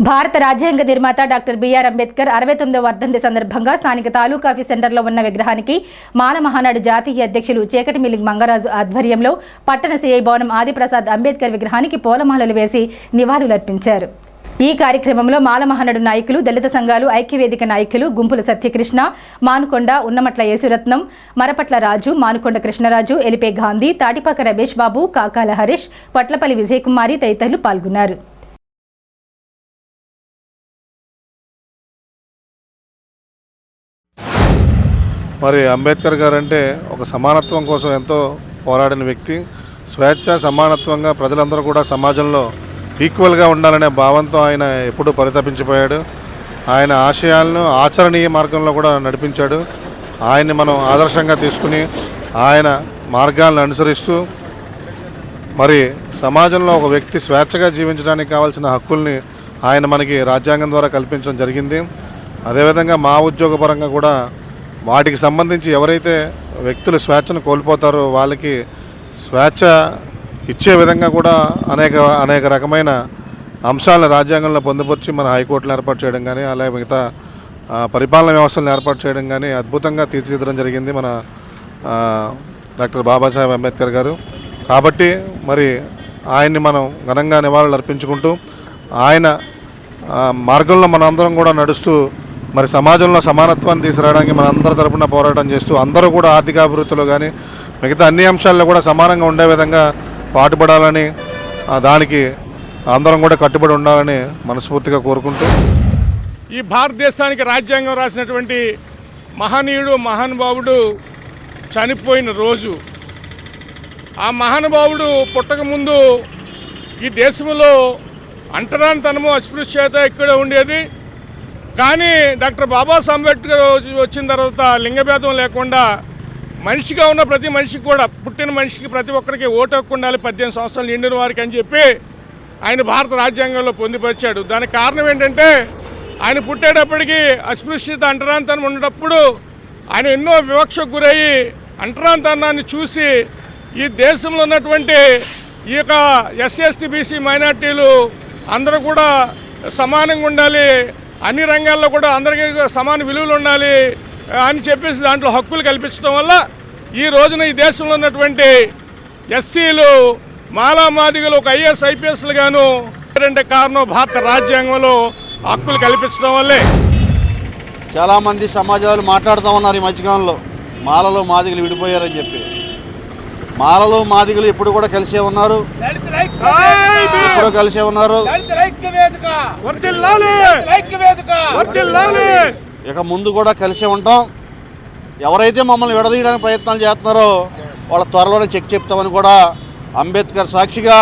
భారత రాజ్యాంగ నిర్మాత డాక్టర్ బిఆర్ అంబేద్కర్ 69వ వర్ధంతి సందర్భంగా స్థానిక తాలూకా ఆఫీస్ సెంటర్లో ఉన్న విగ్రహానికి మాల మహానాడు జాతీయ అధ్యక్షులు చేకటి మిల్లింగ్ మంగరాజు ఆధ్వర్యంలో పట్టణ సిఐ భవనం ఆదిప్రసాద్ అంబేద్కర్ విగ్రహానికి పూలమాలలు వేసి నివాళులర్పించారు. ఈ కార్యక్రమంలో మాల మహానాడు నాయకులు, దళిత సంఘాలు, ఐక్యవేదిక నాయకులు గుంపుల సత్యకృష్ణ, మానుకొండ, ఉన్నమట్ల యేసురత్నం, మరపట్ల రాజు, మానుకొండ కృష్ణరాజు, ఎలిపే గాంధీ, తాటిపాక రమేష్ బాబు, కాకాల హరీష్, పట్లపల్లి విజయకుమారి తదితరులు పాల్గొన్నారు. మరి అంబేద్కర్ గారు అంటే ఒక సమానత్వం కోసం ఎంతో పోరాడిన వ్యక్తి. స్వేచ్ఛ సమానత్వంగా ప్రజలందరూ కూడా సమాజంలో ఈక్వల్గా ఉండాలనే భావంతో ఆయన ఎప్పుడూ పరితపించిపోయాడు. ఆయన ఆశయాలను ఆచరణీయ మార్గంలో కూడా నడిపించాడు. ఆయన్ని మనం ఆదర్శంగా తీసుకుని ఆయన మార్గాలను అనుసరిస్తూ మరి సమాజంలో ఒక వ్యక్తి స్వేచ్ఛగా జీవించడానికి కావాల్సిన హక్కుల్ని ఆయన మనకి రాజ్యాంగం ద్వారా కల్పించడం జరిగింది. అదేవిధంగా మా ఉద్యోగపరంగా కూడా వాటికి సంబంధించి ఎవరైతే వ్యక్తులు స్వేచ్ఛను కోల్పోతారో వాళ్ళకి స్వేచ్ఛ ఇచ్చే విధంగా కూడా అనేక రకమైన అంశాలను రాజ్యాంగంలో పొందుపరిచి మన హైకోర్టులు ఏర్పాటు చేయడం కానీ, అలాగే మిగతా పరిపాలన వ్యవస్థలను ఏర్పాటు చేయడం కానీ అద్భుతంగా తీర్చిదిద్దడం జరిగింది మన డాక్టర్ బాబాసాహెబ్ అంబేద్కర్ గారు. కాబట్టి మరి ఆయన్ని మనం ఘనంగా నివాళులు అర్పించుకుంటూ ఆయన మార్గంలో మనందరం కూడా నడుస్తూ మరి సమాజంలో సమానత్వాన్ని తీసుకురావడానికి మన అందరి తరపున పోరాటం చేస్తూ అందరూ కూడా ఆర్థికాభివృద్ధిలో కానీ మిగతా అన్ని అంశాల్లో కూడా సమానంగా ఉండే విధంగా పాటుపడాలని, దానికి అందరం కూడా కట్టుబడి ఉండాలని మనస్ఫూర్తిగా కోరుకుంటూ, ఈ భారతదేశానికి రాజ్యాంగం రాసినటువంటి మహనీయుడు మహానుభావుడు చనిపోయిన రోజు, ఆ మహానుభావుడు పుట్టకముందు ఈ దేశంలో అంటరానితనము అస్పృశ్యత ఇక్కడ ఉండేది. కానీ డాక్టర్ బాబాసాహెబ్ అంబేద్కర్ వచ్చిన తర్వాత లింగభేదం లేకుండా మనిషిగా ఉన్న ప్రతి మనిషికి కూడా, పుట్టిన మనిషికి ప్రతి ఒక్కరికి ఓటు హక్కు ఉండాలి 18 సంవత్సరాలు నిండిన వారికి అని చెప్పి ఆయన భారత రాజ్యాంగంలో పొందుపరిచాడు. దానికి కారణం ఏంటంటే ఆయన పుట్టేటప్పటికి అస్పృశ్యత అంటరానితనం ఉన్నప్పుడు ఆయన ఎన్నో వివక్షకు గురయ్యి అంటరానితనాన్ని చూసి ఈ దేశంలో ఉన్నటువంటి ఈ యొక్క ఎస్సీ ఎస్టీ బీసీ మైనార్టీలు అందరూ కూడా సమానంగా ఉండాలి, అన్ని రంగాల్లో కూడా అందరికీ సమాన విలువలు ఉండాలి అని చెప్పేసి దాంట్లో హక్కులు కల్పించడం వల్ల ఈ రోజున ఈ దేశంలో ఉన్నటువంటి ఎస్సీలు మాలామాదిగలు ఒక ఐఏఎస్ ఐపీఎస్లు గాను అంటే కారణం భారత రాజ్యాంగంలో హక్కులు కల్పించడం వల్లే. చాలామంది సమాజాలు మాట్లాడుతూ ఉన్నారు ఈ మధ్యకాలంలో మాలలు మాదిగలు విడిపోయారని చెప్పి. మాలలు మాదిగలు ఇప్పుడు కూడా కలిసే ఉన్నారు, ఇప్పుడు కలిసే ఉన్నారు, ఇక ముందు కూడా కలిసే ఉంటాం. ఎవరైతే మమ్మల్ని విడదీయడానికి ప్రయత్నాలు చేస్తున్నారో వాళ్ళ త్వరలోనే చెప్తామని కూడా అంబేద్కర్ సాక్షిగా,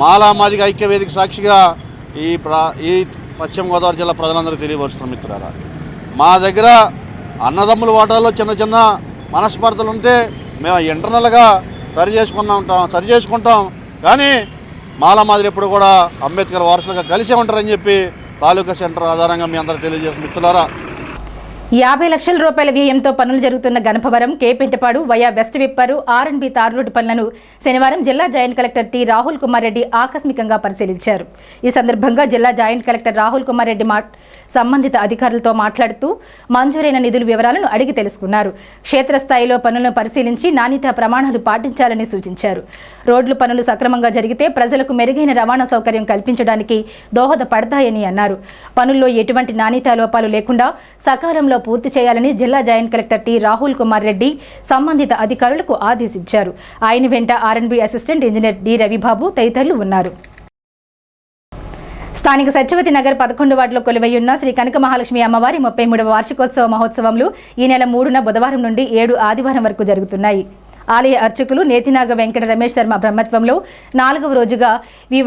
మాలా మాదిగ ఐక్యవేదిక సాక్షిగా ఈ పశ్చిమ గోదావరి జిల్లా ప్రజలందరూ తెలియపరుస్తున్నాం. మిత్రులారా, మా దగ్గర అన్నదమ్ముల వాటాల్లో చిన్న చిన్న మనస్పర్ధలు ఉంటే మేము ఇంటర్నల్గా సరి చేసుకుంటాం. కానీ మాలా మాదిరి ఎప్పుడు కూడా అంబేద్కర్ వారసులుగా కలిసే ఉంటారని చెప్పి తాలూకా సెంటర్ ఆధారంగా మీ అందరూ తెలియజేసిన మిత్రులారా. 50 లక్షల రూపాయల వ్యయంతో పనులు జరుగుతున్న గణపవరం కేపెంటపాడు via west Vipparru R&B tar road పనులను శనివారం జిల్లా joint collector T Rahul Kumar Reddy ఆకస్మికంగా పరిశీలించారు. ఈ సందర్భంగా జిల్లా జాయింట్ కలెక్టర్ రాహుల్ కుమార్ రెడ్డి సంబంధిత అధికారులతో మాట్లాడుతూ మంజూరైన నిధుల వివరాలను అడిగి తెలుసుకున్నారు. క్షేత్రస్థాయిలో పనులను పరిశీలించి నాణ్యతా ప్రమాణాలు పాటించాలని సూచించారు. రోడ్ల పనులు సక్రమంగా జరిగితే ప్రజలకు మెరుగైన రవాణా సౌకర్యం కల్పించడానికి దోహదపడతాయని అన్నారు. పనుల్లో ఎటువంటి నాణ్యతా లోపాలు లేకుండా సకాలంలో పూర్తి చేయాలని జిల్లా joint collector T Rahul Kumar Reddy సంబంధిత అధికారులకు ఆదేశించారు. ఆయన వెంట R&B assistant engineer D Ravibabu తదితరులు ఉన్నారు. స్థానిక సత్యవతి నగర్ 11 వార్డులో కొలువైయున్న శ్రీ కనక మహాలక్ష్మి అమ్మవారి 33వ వార్షికోత్సవ మహోత్సవంలు ఈ నెల 3న బుధవారం నుండి 7 ఆదివారం వరకు జరుగుతున్నాయి. ఆలయ అర్చకులు నేతినాగ వెంకట రమేష్ శర్మ బ్రహ్మత్వంలో 4వ రోజుగా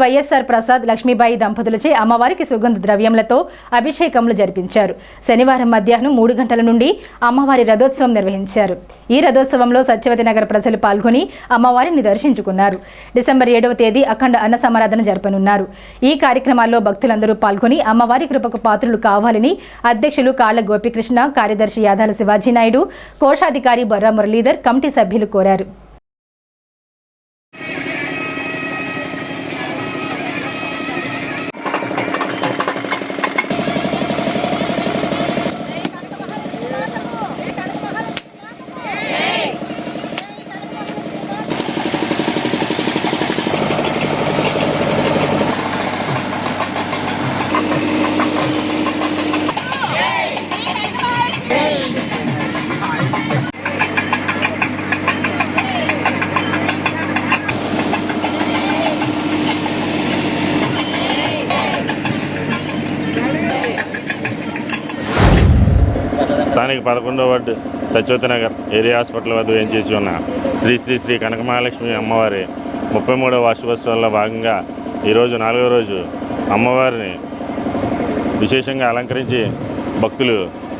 వైఎస్ఆర్ ప్రసాద్ లక్ష్మీబాయి దంపతులచే అమ్మవారికి సుగంధ ద్రవ్యములతో అభిషేకములు జరిపించారు. శనివారం మధ్యాహ్నం 3 గంటల నుండి అమ్మవారి రథోత్సవం నిర్వహించారు. ఈ రథోత్సవంలో సత్యవతి నగర ప్రజలు పాల్గొని అమ్మవారిని దర్శించుకున్నారు. డిసెంబర్ 7వ తేదీ అఖండ అన్న సమారాధన జరపనున్నారు. ఈ కార్యక్రమాల్లో భక్తులందరూ పాల్గొని అమ్మవారి కృపకు పాత్రులు కావాలని అధ్యక్షులు కాళ్ల గోపికృష్ణ, కార్యదర్శి యాదాల శివాజీ నాయుడు, కోశాధికారి బొర్రా మురళీధర్, కమిటీ సభ్యులు కోరారు. స్థానిక 11వ ward Satyavathi Nagar area hospital వద్ద వేయించేసి ఉన్న శ్రీ శ్రీ శ్రీ కనక మహాలక్ష్మి అమ్మవారి 33వ వార్షికోత్సవంలో భాగంగా ఈరోజు 4వ రోజు అమ్మవారిని విశేషంగా అలంకరించి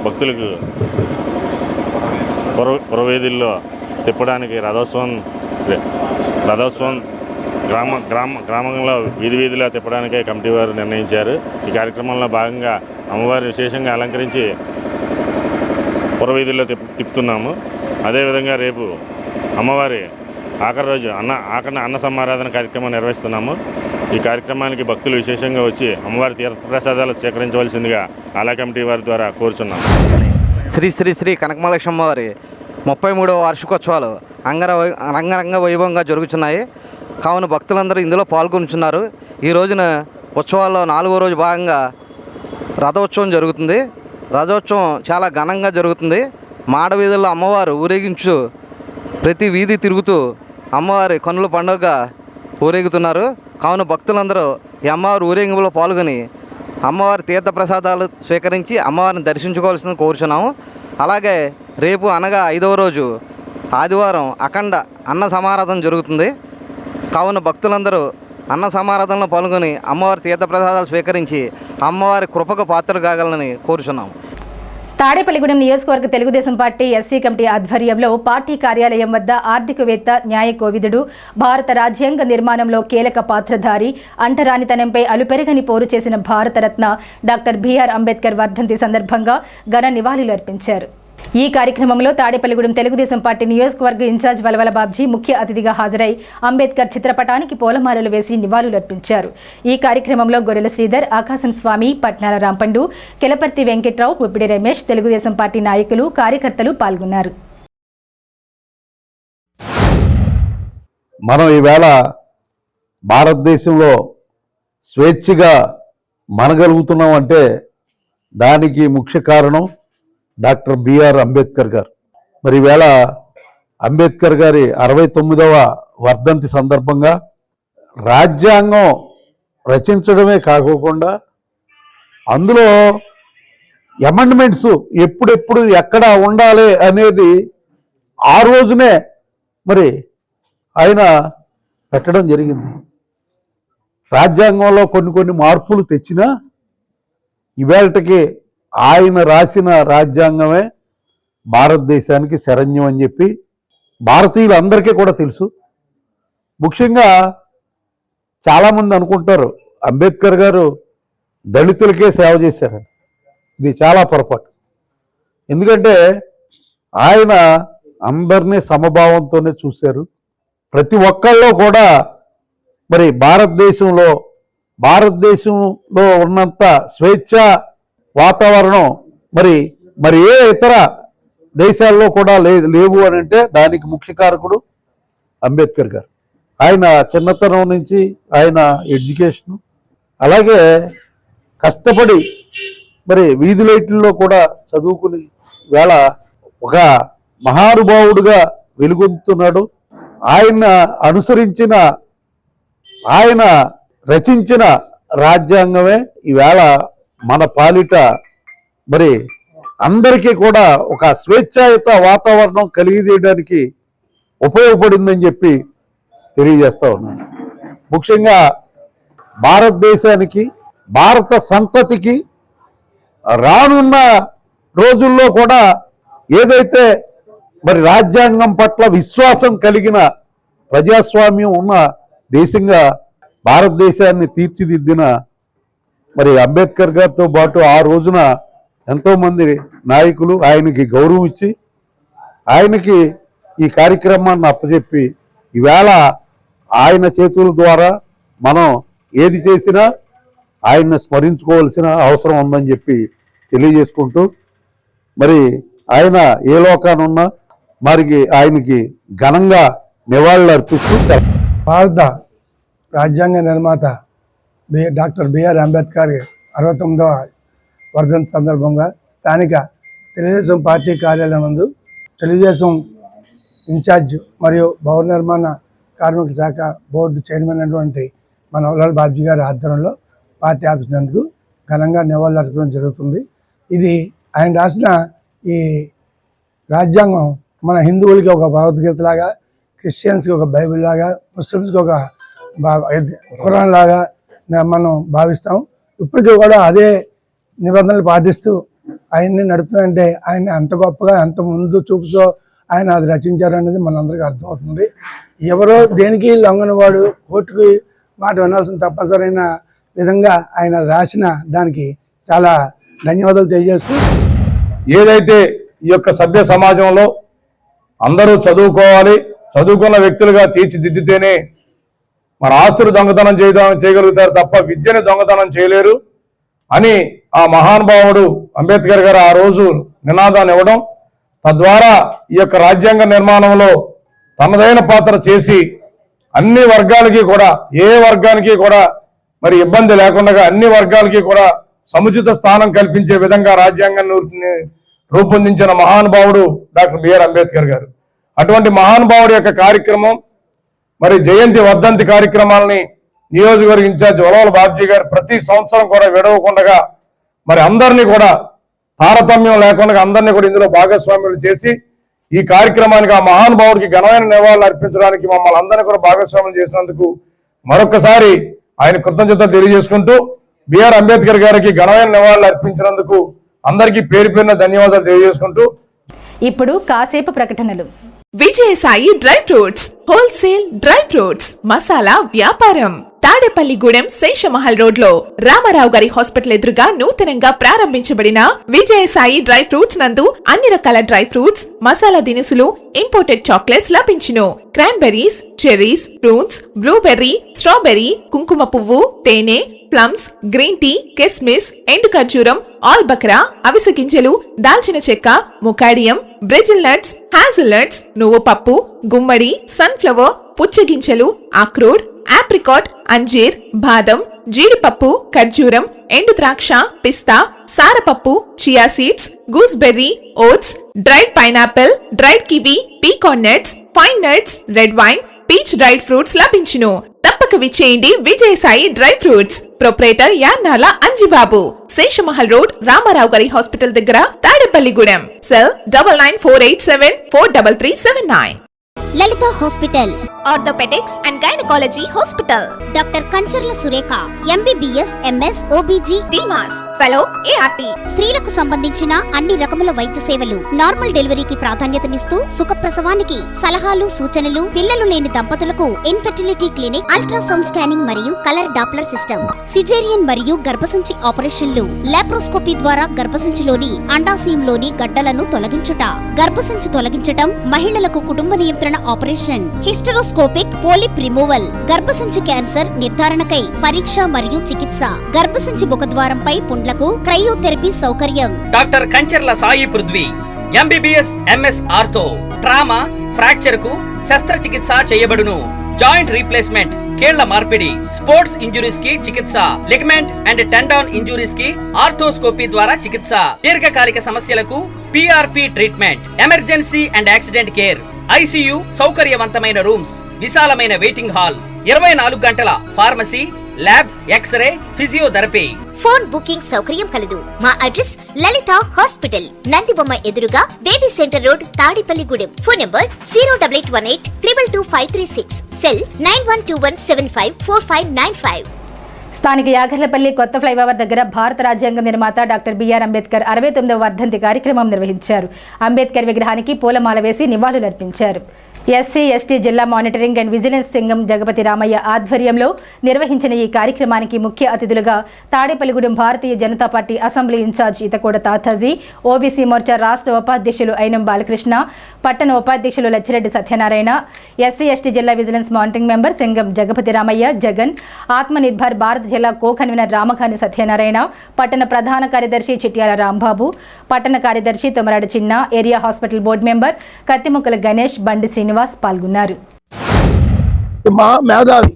భక్తులకు పురవేదుల్లో తిప్పడానికి రథోత్సవం గ్రామంలో వీధిలో తిప్పడానికే కమిటీ వారు నిర్ణయించారు. ఈ కార్యక్రమంలో భాగంగా అమ్మవారిని విశేషంగా అలంకరించి పురవీధుల్లో తిప్పుతున్నాము. అదేవిధంగా రేపు అమ్మవారి ఆఖరి రోజు అన్న సమారాధన కార్యక్రమం నిర్వహిస్తున్నాము. ఈ కార్యక్రమానికి భక్తులు విశేషంగా వచ్చి అమ్మవారి తీర్థప్రసాదాలు స్వీకరించవలసిందిగా ఆలయ కమిటీ వారి ద్వారా కోరుచున్నాము. శ్రీ శ్రీ శ్రీ కనకమహాలక్ష్మి అమ్మవారి 33వ వార్షికోత్సవాలు రంగరంగ వైభవంగా జరుగుతున్నాయి. కావున భక్తులందరూ ఇందులో పాల్గొనుచున్నారు. ఈ రోజున ఉత్సవాల్లో 4వ రోజు భాగంగా రథోత్సవం జరుగుతుంది. రథోత్సవం చాలా ఘనంగా జరుగుతుంది. మాడవీధుల్లో అమ్మవారు ఊరేగించు ప్రతి వీధి తిరుగుతూ అమ్మవారి కన్నుల పండుగగా ఊరేగుతున్నారు. కావున భక్తులందరూ ఈ అమ్మవారి ఊరేగింపులో పాల్గొని అమ్మవారి తీర్థప్రసాదాలు స్వీకరించి అమ్మవారిని దర్శించుకోవాల్సింది కోరుచున్నాము. అలాగే రేపు అనగా 5వ రోజు ఆదివారం అఖండ అన్న సమారాధన జరుగుతుంది. కావున భక్తులందరూ అన్న సమారాధనలో పాల్గొని అమ్మవారి తీర్థప్రసాదాలు స్వీకరించి అమ్మవారి కృపకు పాత్రలు కాగలని కోరుచున్నాము. తాడేపల్లిగూడెం నియోజకవర్గ తెలుగుదేశం పార్టీ ఎస్సీ కమిటీ ఆధ్వర్యంలో పార్టీ కార్యాలయం వద్ద ఆర్థికవేత్త, న్యాయ కోవిదుడు, భారత రాజ్యాంగ నిర్మాణంలో కీలక పాత్రధారి, అంటరానితనంపై అలుపెరగని పోరు చేసిన భారతరత్న డాక్టర్ బిఆర్ అంబేద్కర్ వర్ధంతి సందర్భంగా ఘన నివాళులు అర్పించారు. ఈ కార్యక్రమంలో తాడేపల్లిగూడెం తెలుగుదేశం పార్టీ నియోజకవర్గ ఇన్ఛార్జ్ వలవల బాబ్జీ ముఖ్య అతిథిగా హాజరై అంబేద్కర్ చిత్రపటానికి పూలమాలలు వేసి నివాళులర్పించారు. ఈ కార్యక్రమంలో గొర్రెల శ్రీధర్, ఆకాశం స్వామి, పట్నాల రాంపండు, కెలపర్తి వెంకట్రావు, పుప్పిడి రమేష్, తెలుగుదేశం పార్టీ నాయకులు, కార్యకర్తలు పాల్గొన్నారు. మనం ఈవేళ భారతదేశంలో స్వేచ్ఛగా మనగలుగుతున్నాం అంటే దానికి ముఖ్య కారణం డాక్టర్ బిఆర్ అంబేద్కర్ గారు. మరి ఈవేళ అంబేద్కర్ గారి 69వ వర్ధంతి సందర్భంగా రాజ్యాంగం రచించడమే కాకోకుండా అందులో అమెండ్మెంట్స్ ఎప్పుడెప్పుడు ఎక్కడ ఉండాలి అనేది ఆ రోజునే మరి ఆయన పెట్టడం జరిగింది. రాజ్యాంగంలో కొన్ని మార్పులు తెచ్చినా ఇవాళకి ఆయన రాసిన రాజ్యాంగమే భారతదేశానికి శరణ్యం అని చెప్పి భారతీయులందరికీ కూడా తెలుసు. ముఖ్యంగా చాలామంది అనుకుంటారు అంబేద్కర్ గారు దళితులకే సేవ చేశారని. ఇది చాలా పొరపాటు. ఎందుకంటే ఆయన అందరినీ సమభావంతోనే చూశారు. ప్రతి ఒక్కళ్ళలో కూడా మరి భారతదేశంలో ఉన్నంత స్వేచ్ఛ వాతావరణం మరి ఏ ఇతర దేశాల్లో కూడా లేవు అని అంటే దానికి ముఖ్య కారకుడు అంబేద్కర్ గారు. ఆయన చిన్నతనం నుంచి ఆయన ఎడ్యుకేషను, అలాగే కష్టపడి మరి వీధి లైట్లలో కూడా చదువుకుని వేళ ఒక మహానుభావుడుగా వెలుగొందుతున్నాడు. ఆయన అనుసరించిన, ఆయన రచించిన రాజ్యాంగమే ఈవేళ మన పాలిట మరి అందరికీ కూడా ఒక స్వేచ్ఛాయుత వాతావరణం కలిగజేయడానికి ఉపయోగపడిందని చెప్పి తెలియజేస్తా ఉన్నాను. ముఖ్యంగా భారతదేశానికి, భారత సంతతికి రానున్న రోజుల్లో కూడా ఏదైతే మరి రాజ్యాంగం పట్ల విశ్వాసం కలిగిన ప్రజాస్వామ్యం ఉన్న దేశంగా భారతదేశాన్ని తీర్చిదిద్దిన మరి అంబేద్కర్ గారితో పాటు ఆ రోజున ఎంతోమంది నాయకులు ఆయనకి గౌరవం ఇచ్చి ఆయనకి ఈ కార్యక్రమాన్ని అప్పచెప్పి ఈవేళ ఆయన చేతుల ద్వారా మనం ఏది చేసినా ఆయన్ని స్మరించుకోవాల్సిన అవసరం ఉందని చెప్పి తెలియజేసుకుంటూ మరి ఆయన ఏ లోకానున్నా మరి ఆయనకి ఘనంగా నివాళులు అర్పిస్తూ భారత రాజ్యాంగ నిర్మాత డాక్టర్ బిఆర్ అంబేద్కర్ 69వ వర్ధంతి సందర్భంగా స్థానిక తెలుగుదేశం పార్టీ కార్యాలయం నందు తెలుగుదేశం ఇన్ఛార్జ్ మరియు భవన నిర్మాణ కార్మిక శాఖ బోర్డు చైర్మన్ అయినటువంటి మన ఉల్లాల బాబ్జీ గారి ఆధ్వర్యంలో పార్టీ ఆఫీస్ నందుకు ఘనంగా నివాళులు అర్పించడం జరుగుతుంది. ఇది ఆయన రాసిన ఈ రాజ్యాంగం మన హిందువులకి ఒక భగవద్గీత లాగా, క్రిస్టియన్స్కి ఒక బైబిల్ లాగా, ముస్లిమ్స్కి ఒక ఖురాన్ లాగా మనం భావిస్తాం. ఇప్పటికీ కూడా అదే నిబంధనలు పాటిస్తూ ఆయన్ని నడుపుతుందంటే ఆయన ఎంత గొప్పగా, ఎంత ముందు చూపుతో ఆయన అది రచించారనేది మనందరికీ అర్థమవుతుంది. ఎవరో దేనికి లొంగనివాడు కోర్టుకి మాట వినాల్సిన తప్పనిసరైన విధంగా ఆయన రాసిన దానికి చాలా ధన్యవాదాలు తెలియజేస్తూ, ఏదైతే ఈ యొక్క సభ్య సమాజంలో అందరూ చదువుకోవాలి, చదువుకున్న వ్యక్తులుగా తీర్చిదిద్దితేనే మన ఆస్తులు దొంగతనం చేయగలుగుతారు తప్ప విద్యని దొంగతనం చేయలేరు అని ఆ మహానుభావుడు అంబేద్కర్ గారు ఆ రోజు నినాదాన్ని ఇవ్వడం, తద్వారా ఈ యొక్క రాజ్యాంగ నిర్మాణంలో తనదైన పాత్ర చేసి అన్ని వర్గాలకి కూడా, ఏ వర్గానికి కూడా మరి ఇబ్బంది లేకుండా అన్ని వర్గాలకి కూడా సముచిత స్థానం కల్పించే విధంగా రాజ్యాంగాన్ని రూపొందించిన మహానుభావుడు డాక్టర్ బిఆర్ అంబేద్కర్ గారు. అటువంటి మహానుభావుడి యొక్క కార్యక్రమం మరి జయంతి వర్ధంతి కార్యక్రమాలని నియోజకవర్గ ఇన్ఛార్జ్ ఉల్లాల బాబ్జీ గారు ప్రతి సంవత్సరం కూడా విడవకుండా మరి అందరినీ కూడా తారతమ్యం లేకుండా అందరినీ కూడా ఇందులో భాగస్వామ్యులు చేసి ఈ కార్యక్రమానికి ఆ మహానుభావుడికి ఘనమైన నివాళులు అర్పించడానికి మమ్మల్ని అందరినీ కూడా భాగస్వామ్యం చేసినందుకు మరొకసారి ఆయన కృతజ్ఞతలు తెలియజేసుకుంటూ బిఆర్ అంబేద్కర్ గారికి ఘనమైన నివాళులు అర్పించినందుకు అందరికీ పేరు పేరున ధన్యవాదాలు తెలియజేసుకుంటూ ఇప్పుడు కాసేపు ప్రకటనలు. Vijayasai dry fruits wholesale dry fruits masala వ్యాపారం తాడేపల్లిగూడెం శేషమహల్ రోడ్ లో రామారావు గారి హాస్పిటల్ ఎదురుగా నూతనంగా ప్రారంభించబడిన విజయసాయి డ్రై ఫ్రూట్స్ నందు అన్ని రకాల డ్రై ఫ్రూట్స్, మసాలా దినుసులు, ఇంపోర్టెడ్ చాక్లెట్స్ లభించును. Cranberries, cherries, fruits, blueberry, strawberry, కుంకుమ పువ్వు, తేనె, ప్లమ్స్, గ్రీన్ టీ, కిస్మిస్, ఎండు ఖర్జూరం, ఆల్ బక్రా, అవిసె గింజలు, దాల్చిన చెక్క, ముకాడియం, బ్రెజిల్ నట్స్, హ్యాజిల్ నట్స్, నువ్వు పప్పు, గుమ్మడి, సన్ఫ్లవర్, పుచ్చగింజలు, అక్రోడ్, ఆప్రికాట్, అంజీర్, బాదం, జీడిపప్పు, ఖర్జూరం, ఎండు ద్రాక్ష, పిస్తా, సారపప్పు, chia seeds, gooseberry, oats, dried pineapple, dried kiwi, pecan nuts, pine nuts, red wine, peach dried fruits లభించును. తప్పక విచ్చేయండి Vijayasai dry fruits. Proprietor Yannala Anjibabu, Seshamahal road, Ramarao గారి హాస్పిటల్ దగ్గర, Tadepalligudem. Cell 9948743379. Lalitha hospital orthopaedics and gynaecology hospital. Doctor Kancharla Surekha MBBS MS OBG DMAS fellow ART. స్త్రీలకు సంబంధించిన అన్ని రకముల వైద్య సేవలు, నార్మల్ డెలివరీకి ప్రాధాన్యతనిస్తూ సుఖప్రసవానికి సలహాలు సూచనలు, పిల్లలు లేని దంపతులకు ఇన్ఫెర్టిలిటీ క్లినిక్, అల్ట్రాసౌండ్ స్కానింగ్ మరియు కలర్ డాప్లర్ సిస్టమ్, సిజేరియన్ మరియు గర్భసంచి ఆపరేషన్లు, లాప్రోస్కోపీ ద్వారా గర్భసంచిలోని అండాశయంలోని గడ్డలను తొలగించుట, గర్భసంచి తొలగించటం, మహిళలకు కుటుంబ నియంత్రణ ఆపరేషన్, హిస్టరోస్కోపిక్ పోలిప్ రిమూవల్, గర్భసంచి క్యాన్సర్ నిర్ధారణకై పరీక్ష మరియు చికిత్స, గర్భసంచి ముఖద్వారంపై పుండ్లకు క్రయోథెరపీ సౌకర్యం. Doctor Kancharla Sai Prithvi MBBS MS ortho. Trauma, fracture కు శస్త్రచికిత్స చేయబడును. జాయింట్ రీప్లేస్మెంట్, కీళ్ల మార్పిడి, స్పోర్ట్స్ ఇంజురీస్ కి చికిత్స, లిగమెంట్ అండ్ టెండాన్ ఇంజురీస్ కి ఆర్థోస్కోపీ ద్వారా చికిత్స, దీర్ఘకాలిక సమస్యలకు PRP treatment, emergency and accident care, ICU సౌకర్యవంతమైన రూమ్స్, విశాలమైన వెయిటింగ్ హాల్, 24 గంటల pharmacy, lab, x-ray, physiotherapy. Phone booking సౌకర్యం కలదు. మా అడ్రస్ లలిత హాస్పిటల్, నందిబొమ్మ ఎదురుగా, baby centre road, Tadepalligudem. Phone number 08818 222 536. Cell 9121754595. స్థానిక యాగర్లపల్లి కొత్త ఫ్లైఓవర్ దగ్గర భారత రాజ్యాంగ నిర్మాత డాక్టర్ బిఆర్ అంబేద్కర్ 69వ వర్ధంతి కార్యక్రమం నిర్వహించారు. అంబేద్కర్ విగ్రహానికి పూలమాల వేసి నివాళులర్పించారు. SC ST జిల్లా మానిటరింగ్ అండ్ విజిలెన్స్ సంఘం జగపతి రామయ్య ఆధ్వర్యంలో నిర్వహించిన ఈ కార్యక్రమానికి ముఖ్య అతిథులుగా Tadepalligudem Bharatiya Janata Party assembly in charge Ithakoda Tataji, OBC Morcha రాష్ట్ర ఉపాధ్యక్షులు అయినం బాలకృష్ణ, పట్టణ ఉపాధ్యక్షులు లచ్చిరెడ్డి సత్యనారాయణ, SC ST జిల్లా vigilance monitoring member Singam Jagapathi Ramaiah, Jagan, Atmanirbhar Bharat జిల్లా కో కన్వీనర్ రామఖాని సత్యనారాయణ, పట్టణ ప్రధాన కార్యదర్శి చిట్యాల రాంబాబు, పట్టణ కార్యదర్శి Tomaradu Chinna, area hospital board member Kattimukkala Ganesh, Bandi Srinivas పాల్గొన్నారు. మేధావి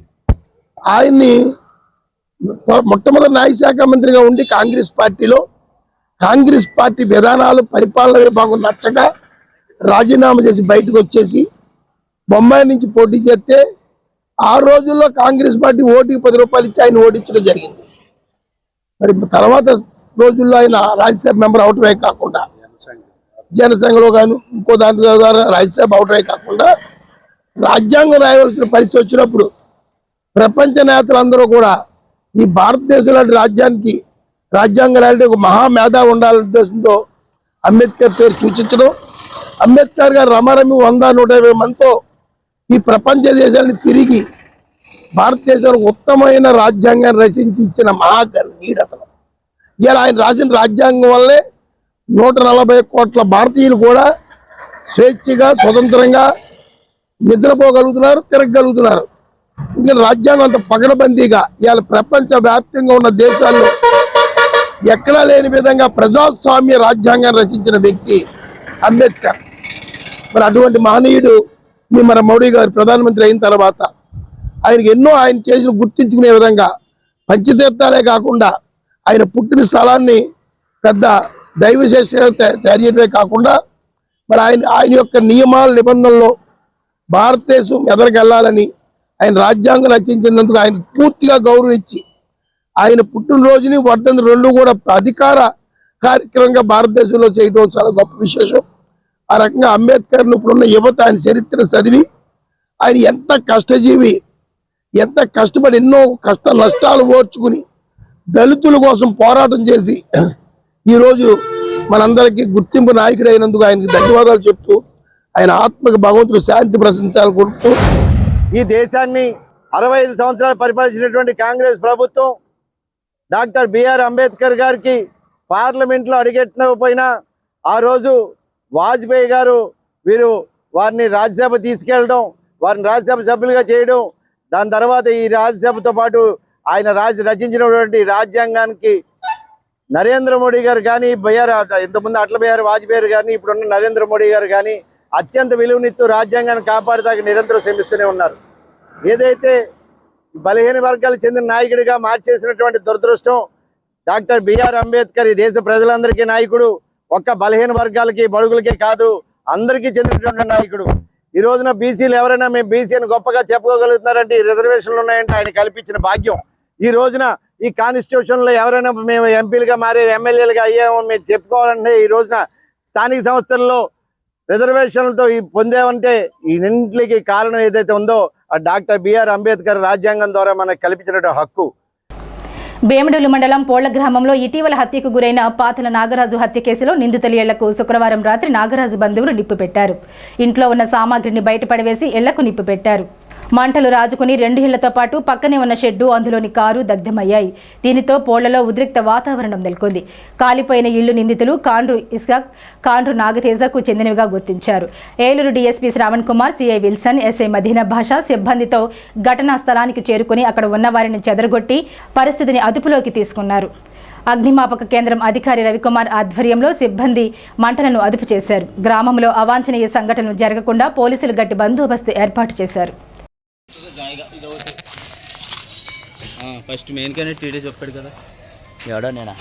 ఆయన్ని మొట్టమొదటి న్యాయశాఖ మంత్రిగా ఉండి కాంగ్రెస్ పార్టీ విధానాలు, పరిపాలన విభాగం నచ్చక రాజీనామా చేసి బయటకు వచ్చేసి బొంబాయి నుంచి పోటీ చేస్తే ఆ రోజుల్లో కాంగ్రెస్ పార్టీ ఓటుకి 10 రూపాయలు ఇచ్చి ఆయన ఓడించడం జరిగింది. మరి తర్వాత రోజుల్లో ఆయన రాజ్యసభ మెంబర్ అవటమే కాకుండా, జనసంఘలో కానీ ఇంకో దాంట్లో రాజ్యసభ అవటమే కాకుండా రాజ్యాంగం రాయవలసిన పరిస్థితి వచ్చినప్పుడు ప్రపంచ నేతలందరూ కూడా ఈ భారతదేశంలో రాజ్యాంగం రాయడానికి ఒక మహామేధావి ఉండాలనే ఉద్దేశంతో అంబేద్కర్ పేరు సూచించడం, అంబేద్కర్ గారు రమారమి 100-150 మందితో ఈ ప్రపంచ దేశాన్ని తిరిగి భారతదేశానికి ఉత్తమమైన రాజ్యాంగాన్ని రచించి ఇచ్చిన మహాకర్ణీయుడు అతను. ఇలా ఆయన రాసిన రాజ్యాంగం వల్లే 140 కోట్ల భారతీయులు కూడా స్వేచ్ఛగా, స్వతంత్రంగా నిద్రపోగలుగుతున్నారు, తిరగలుగుతున్నారు. ఇంకా రాజ్యాంగం అంత పకడ్బందీగా ఇవాళ ప్రపంచ వ్యాప్తంగా ఉన్న దేశాల్లో ఎక్కడా లేని విధంగా ప్రజాస్వామ్య రాజ్యాంగాన్ని రచించిన వ్యక్తి అంబేద్కర్. మరి అటువంటి మహనీయుడు మన మోడీ గారు ప్రధానమంత్రి అయిన తర్వాత ఆయనకి ఎన్నో ఆయన చేసిన గుర్తించుకునే విధంగా పంచతీర్థాలే కాకుండా ఆయన పుట్టిన స్థలాన్ని పెద్ద దైవశేషంగా తయారు చేయడమే కాకుండా మరి ఆయన యొక్క నియమాల నిబంధనల్లో భారతదేశం ఎదరికెళ్లాలని ఆయన రాజ్యాంగం రచించినందుకు ఆయన పూర్తిగా గౌరవించి ఆయన పుట్టినరోజుని వర్ధంతి 2 కూడా అధికార కార్యక్రమంగా భారతదేశంలో చేయడం చాలా గొప్ప విశేషం. ఆ రకంగా అంబేద్కర్ను ఇప్పుడున్న యువత ఆయన చరిత్ర చదివి ఆయన ఎంత కష్టజీవి, ఎంత కష్టపడి ఎన్నో కష్ట నష్టాలు ఓర్చుకుని దళితుల కోసం పోరాటం చేసి ఈరోజు మనందరికీ గుర్తింపు నాయకుడు అయినందుకు ఆయనకి ధన్యవాదాలు చెప్తూ ఆయన ఆత్మకు భగవంతుడు శాంతి ప్రశంసాలు కోరుతూ ఈ దేశాన్ని 65 సంవత్సరాలు పరిపాలించినటువంటి కాంగ్రెస్ ప్రభుత్వం డాక్టర్ బిఆర్ అంబేద్కర్ గారికి పార్లమెంట్లో అడుగెట్టకపోయినా ఆ రోజు వాజ్పేయి గారు వారిని రాజ్యసభ తీసుకెళ్ళడం, వారిని రాజ్యసభ సభ్యులుగా చేయడం, దాని తర్వాత ఈ రాజ్యసభతో పాటు ఆయన రచించినటువంటి రాజ్యాంగానికి నరేంద్ర మోడీ గారు కానీ ఇంతకుముందు అటల్ బిహారీ వాజ్పేయి కానీ ఇప్పుడున్న నరేంద్ర మోడీ గారు కానీ అత్యంత విలువనిస్తూ రాజ్యాంగాన్ని కాపాడదాకా నిరంతరం శ్రమిస్తూనే ఉన్నారు. ఏదైతే బలహీన వర్గాలకు చెందిన నాయకుడిగా మార్చేసినటువంటి దురదృష్టం డాక్టర్ బిఆర్ అంబేద్కర్ ఈ దేశ ప్రజలందరికీ నాయకుడు, ఒక్క బలహీన వర్గాలకి బడుగులకే కాదు అందరికీ చెందినటువంటి నాయకుడు. ఈ రోజున బీసీలు ఎవరైనా మేము బీసీ అని గొప్పగా చెప్పుకోగలుగుతున్నారంటే ఈ రిజర్వేషన్లు ఉన్నాయంటే ఆయన కల్పించిన భాగ్యం. ఈ రోజున ఈ కాన్స్టిట్యూషన్లో ఎవరైనా మేము ఎంపీలుగా మారే ఎమ్మెల్యేలుగా అయ్యామో మేము చెప్పుకోవాలంటే ఈ రోజున స్థానిక సంస్థల్లో రిజర్వేషన్లతో పొందామంటే ఈ ఇంటికి కారణం ఏదైతే ఉందో డాక్టర్ బిఆర్ అంబేద్కర్ రాజ్యాంగం ద్వారా మనకు కల్పించినటువంటి హక్కు. భీమడోలు మండలం పోళ్ల గ్రామంలో ఇటీవల హత్యకు గురైన పాతల నాగరాజు హత్య కేసులో నిందితుల ఇళ్లకు శుక్రవారం రాత్రి నాగరాజు బంధువులు నిప్పు పెట్టారు. ఇంట్లో ఉన్న సామాగ్రిని బయటపడవేసి ఇళ్లకు నిప్పు పెట్టారు. మంటలు రాజుకుని 2 ఇళ్లతో పాటు పక్కనే ఉన్న షెడ్డు, అందులోని కారు దగ్ధమయ్యాయి. దీనితో పోళ్లలో ఉద్రిక్త వాతావరణం నెలకొంది. కాలిపోయిన ఇళ్లు నిందితులు కాండ్రు ఇస్హాక్, కాండ్రు నాగతేజకు చెందినవిగా గుర్తించారు. Eluru DSP Shravan Kumar, CI Wilson, SI Madina Basha సిబ్బందితో ఘటనా స్థలానికి చేరుకుని అక్కడ ఉన్న వారిని చెదరగొట్టి పరిస్థితిని అదుపులోకి తీసుకున్నారు. అగ్నిమాపక కేంద్రం అధికారి రవికుమార్ ఆధ్వర్యంలో సిబ్బంది మంటలను అదుపు చేశారు. గ్రామంలో అవాంఛనీయ సంఘటనలు జరగకుండా పోలీసులు గట్టి బందోబస్తు ఏర్పాటు చేశారు. ఫస్ట్ మెయిన్ క్యాండిడేట్ టీడీ చెప్పాడు కదా, ఎవడో నేనా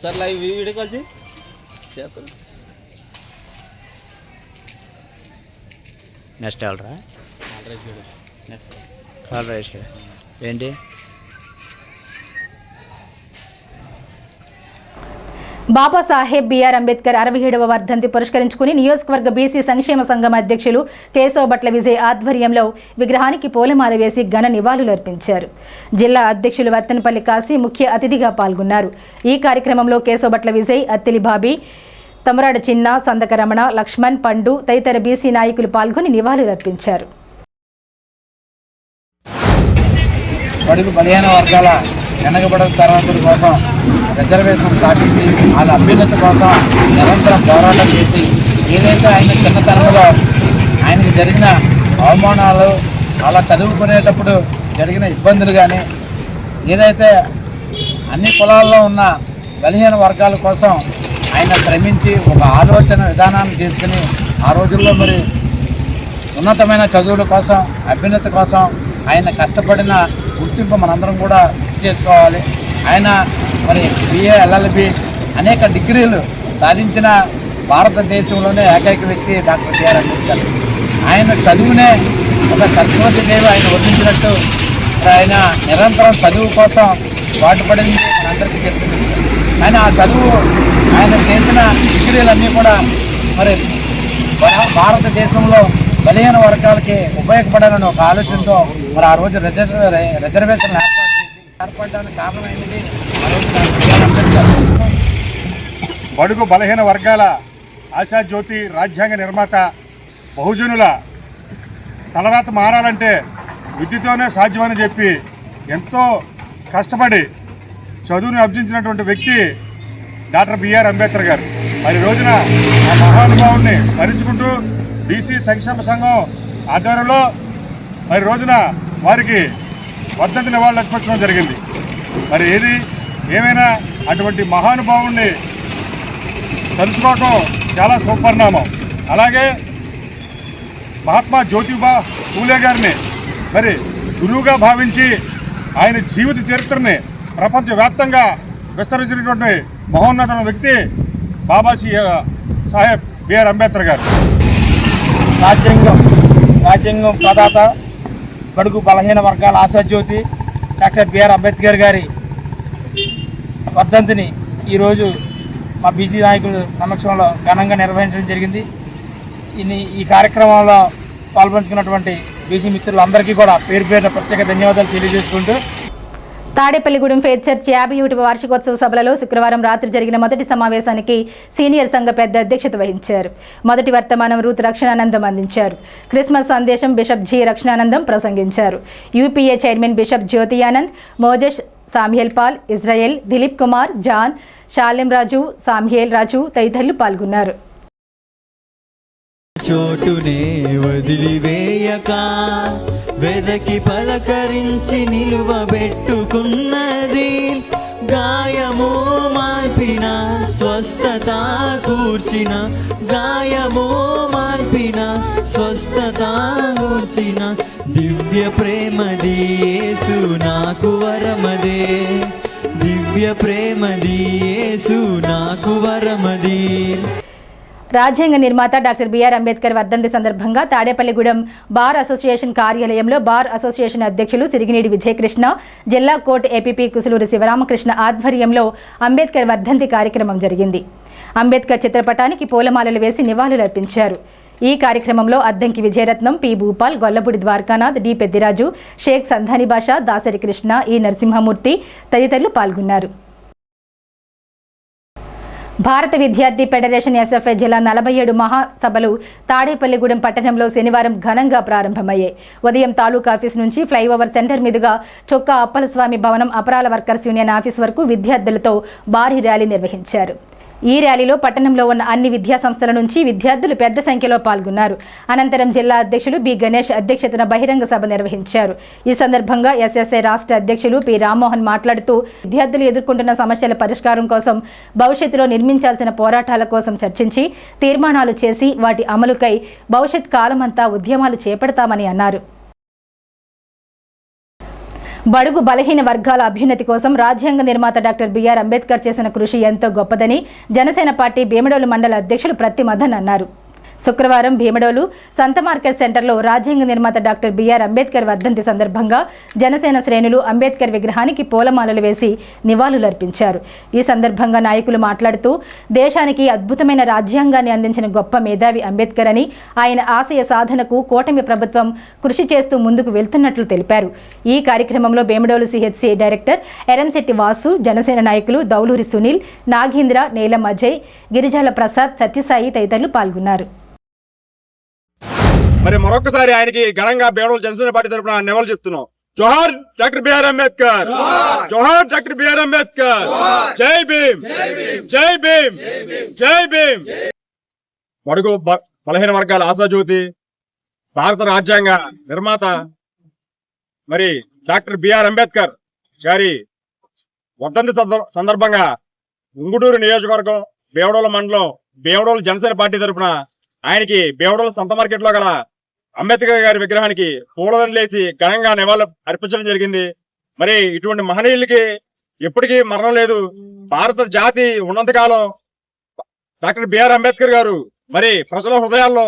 సార్ లైవ్ వీడియో కాల్ చేస్తా. నెక్స్ట్ ఎవడరా నెక్స్ట్ ఏంటి బాబాసాహెబ్ బిఆర్ అంబేద్కర్ 67వ వర్ధంతి పురస్కరించుకుని నియోజకవర్గ బీసీ సంక్షేమ సంఘం అధ్యక్షులు కేశవభట్ల విజయ్ ఆధ్వర్యంలో విగ్రహానికి పూలమాల వేసి ఘన నివాళులర్పించారు. జిల్లా అధ్యక్షులు వర్తనపల్లి కాశీ ముఖ్య అతిథిగా పాల్గొన్నారు. ఈ కార్యక్రమంలో కేశవభట్ల విజయ్, అత్తిలి బాబీ, తమరాడ చిన్న, సందక రమణ, లక్ష్మణ్, పండు తదితర బీసీ నాయకులు పాల్గొని నివాళులర్పించారు. బడుగు బలహీన వర్గాల వెనకబడిన తరగతుల కోసం రిజర్వేషన్ స్థాపించి వాళ్ళ అభ్యున్నతి కోసం నిరంతరం పోరాటం చేసి ఏదైతే ఆయన చిన్నతనంలో ఆయనకు జరిగిన అవమానాలు, అలా చదువుకునేటప్పుడు జరిగిన ఇబ్బందులు కానీ, ఏదైతే అన్ని కులాల్లో ఉన్న బలహీన వర్గాల కోసం ఆయన శ్రమించి ఒక ఆలోచన విధానాన్ని తీసుకుని ఆ రోజుల్లో మరి ఉన్నతమైన చదువుల కోసం, అభ్యున్నతి కోసం ఆయన కష్టపడిన గుర్తింపు మనందరం కూడా చేసుకోవాలి. ఆయన మరి బిఏ, ఎల్ఎల్బి అనేక డిగ్రీలు సాధించిన భారతదేశంలోనే ఏకైక వ్యక్తి డాక్టర్ బిఆర్ అంబేద్కర్. ఆయన చదువునే ఒక సరస్వతి దేవి ఆయన వర్ణించినట్టు ఆయన నిరంతరం చదువు కోసం పాటుపడింది మనందరికీ తెలిసింది. ఆయన ఆ చదువు, ఆయన చేసిన డిగ్రీలన్నీ కూడా మరి భారతదేశంలో బలహీన వర్గాలకి ఉపయోగపడాలని ఒక ఆలోచనతో మరి ఆ రోజు రిజర్వేషన్ ఏర్పడడానికి కారణమైనది అంబేద్కర్. బడుగు బలహీన వర్గాల ఆశాజ్యోతి, రాజ్యాంగ నిర్మాత, బహుజనుల తలరాత మారాలంటే విద్యతోనే సాధ్యమని చెప్పి ఎంతో కష్టపడి చదువుని అభ్యసించినటువంటి వ్యక్తి డాక్టర్ బిఆర్ అంబేద్కర్ గారు. మరి రోజున ఆ మహానుభావుని స్మరించుకుంటూ బీసీ సంక్షేమ సంఘం ఆధ్వర్యంలో మరి రోజున వారికి వర్ధంతి నివాళులు అర్పించడం జరిగింది. మరి ఏమైనా అటువంటి మహానుభావుణ్ణి తలుచుకోవటం చాలా శుభపరిణామం. అలాగే మహాత్మా జ్యోతిబా ఫూలే గారిని మరి గురువుగా భావించి ఆయన జీవిత చరిత్రని ప్రపంచవ్యాప్తంగా విస్తరించినటువంటి మహోన్నతమైన వ్యక్తి బాబా సాహెబ్ బిఆర్ అంబేద్కర్ గారు. రాజ్యాంగం ప్రదాత, బడుగు బలహీన వర్గాల ఆశాజ్యోతి డాక్టర్ బిఆర్ అంబేద్కర్ గారి వర్ధంతిని ఈరోజు మా బీసీ నాయకుల సమక్షంలో ఘనంగా నిర్వహించడం జరిగింది. ఈ కార్యక్రమంలో పాల్పంచుకున్నటువంటి బీసీ మిత్రులందరికీ కూడా పేరు పేరున ప్రత్యేక ధన్యవాదాలు తెలియజేసుకుంటూ, తాడేపల్లిగూడెం ఫెయిత్ చర్చ్ 51వ వార్షికోత్సవ సభలలో శుక్రవారం రాత్రి జరిగిన మొదటి సమావేశానికి సీనియర్ సంఘ పెద్ద అధ్యక్షత వహించారు. మొదటి వర్తమానం రూత్ రక్షణానందం అందించారు. క్రిస్మస్ సందేశం బిషప్ జి రక్షణానందం ప్రసంగించారు. UPA chairman bishop Jyothiyanand, Moses Samuel Paul, Israel, Dileep Kumar, John, Shalem Raju, Samuel Raju తదితరులు పాల్గొన్నారు. చోటునే వదిలివేయక వెదకి పలకరించి నిలువబెట్టుకున్నది, గాయము మార్పిన స్వస్థత కూర్చిన, గాయము మార్పిన స్వస్థత కూర్చిన, దివ్య ప్రేమది యేసు నాకు వరమదే, దివ్య ప్రేమది యేసు నాకు వరమది. రాజ్యాంగ నిర్మాత డాక్టర్ బిఆర్ అంబేద్కర్ వర్ధంతి సందర్భంగా తాడేపల్లిగూడెం బార్ అసోసియేషన్ కార్యాలయంలో బార్ అసోసియేషన్ అధ్యక్షులు సిరిగినేడి విజయకృష్ణ, జిల్లా కోర్టు ఏపీపీ కుసులూరి శివరామకృష్ణ ఆధ్వర్యంలో అంబేద్కర్ వర్ధంతి కార్యక్రమం జరిగింది. అంబేద్కర్ చిత్రపటానికి పూలమాలలు వేసి నివాళులర్పించారు. ఈ కార్యక్రమంలో అద్దంకి విజయరత్నం, పి భూపాల్, గొల్లపూడి ద్వారకానాథ్, డి పెద్దిరాజు, షేక్ సంధాని బాషా, దాసరి కృష్ణ, ఈ నరసింహమూర్తి తదితరులు పాల్గొన్నారు. భారత విద్యార్థి ఫెడరేషన్ ఎస్ఎఫ్ఐ జిల్లా 47 మహాసభలు తాడేపల్లిగూడెం పట్టణంలో శనివారం ఘనంగా ప్రారంభమయ్యాయి. ఉదయం తాలూకా ఆఫీస్ నుంచి ఫ్లైఓవర్ సెంటర్ మీదుగా చొక్కా అప్పలస్వామి భవనం అపరాల వర్కర్స్ యూనియన్ ఆఫీస్ వరకు విద్యార్థులతో భారీ ర్యాలీ నిర్వహించారు. ఈ ర్యాలీలో పట్టణంలో ఉన్న అన్ని విద్యా సంస్థల నుంచి విద్యార్థులు పెద్ద సంఖ్యలో పాల్గొన్నారు. అనంతరం జిల్లా అధ్యక్షులు బి గణేష్ అధ్యక్షతన బహిరంగ సభ నిర్వహించారు. ఈ సందర్భంగా ఎస్ఎస్ఐ రాష్ట్ర అధ్యక్షులు పి రామ్మోహన్ మాట్లాడుతూ విద్యార్థులు ఎదుర్కొంటున్న సమస్యల పరిష్కారం కోసం, భవిష్యత్తులో నిర్మించాల్సిన పోరాటాల కోసం చర్చించి తీర్మానాలు చేసి వాటి అమలుకై భవిష్యత్ కాలమంతా ఉద్యమాలు చేపడతామని అన్నారు. బడుగు బలహీన వర్గాల అభ్యున్నతి కోసం రాజ్యాంగ నిర్మాత డాక్టర్ బిఆర్ అంబేద్కర్ చేసిన కృషి ఎంతో గొప్పదని జనసేన పార్టీ భీమడోలు మండల అధ్యక్షులు ప్రత్తి మదన్ అన్నారు. శుక్రవారం భీమడోలు సంత మార్కెట్ సెంటర్లో రాజ్యాంగ నిర్మాత డాక్టర్ బిఆర్ అంబేద్కర్ వర్ధంతి సందర్భంగా జనసేన శ్రేణులు అంబేద్కర్ విగ్రహానికి పూలమాలలు వేసి నివాళులర్పించారు. ఈ సందర్భంగా నాయకులు మాట్లాడుతూ దేశానికి అద్భుతమైన రాజ్యాంగాన్ని అందించిన గొప్ప మేధావి అంబేద్కర్ అని, ఆయన ఆశయ సాధనకు కూటమి ప్రభుత్వం కృషి చేస్తూ ముందుకు వెళ్తున్నట్లు తెలిపారు. ఈ కార్యక్రమంలో భీమడోలు సిహెచ్సి డైరెక్టర్ ఎరంశెట్టి వాసు, జనసేన నాయకులు దౌలూరి సునీల్, నాగేంద్ర, నేలం అజయ్, గిరిజాల ప్రసాద్, సత్యసాయి తదితరులు పాల్గొన్నారు. మరి మరొకసారి ఆయనకి ఘనంగా భీమడోలు జనసేన పార్టీ తరఫున నివాళులు చెప్తున్నాం. జోహార్ డాక్టర్ బిఆర్ అంబేద్కర్, జోహార్ డాక్టర్ బిఆర్ అంబేద్కర్, జై భీమ్, జై భీమ్, జై భీమ్. బడుగు బలహీన వర్గాల ఆశాజ్యోతి, భారత రాజ్యాంగ నిర్మాత మరి డాక్టర్ బిఆర్ అంబేద్కర్ గారి వర్ధంతి సందర్భంగా ఉంగుటూరు నియోజకవర్గం, భీమడోలు మండలం, భీమడోలు జనసేన పార్టీ తరఫున ఆయనకి భీమడోలు సంత మార్కెట్ లో గల అంబేద్కర్ గారి విగ్రహానికి పూలదండలేసి ఘనంగా నివాళులు అర్పించడం జరిగింది. మరి ఇటువంటి మహనీయులకి ఎప్పటికీ మరణం లేదు. భారత జాతి ఉన్నంతకాలం డాక్టర్ బిఆర్ అంబేద్కర్ గారు మరి ప్రజల హృదయాల్లో,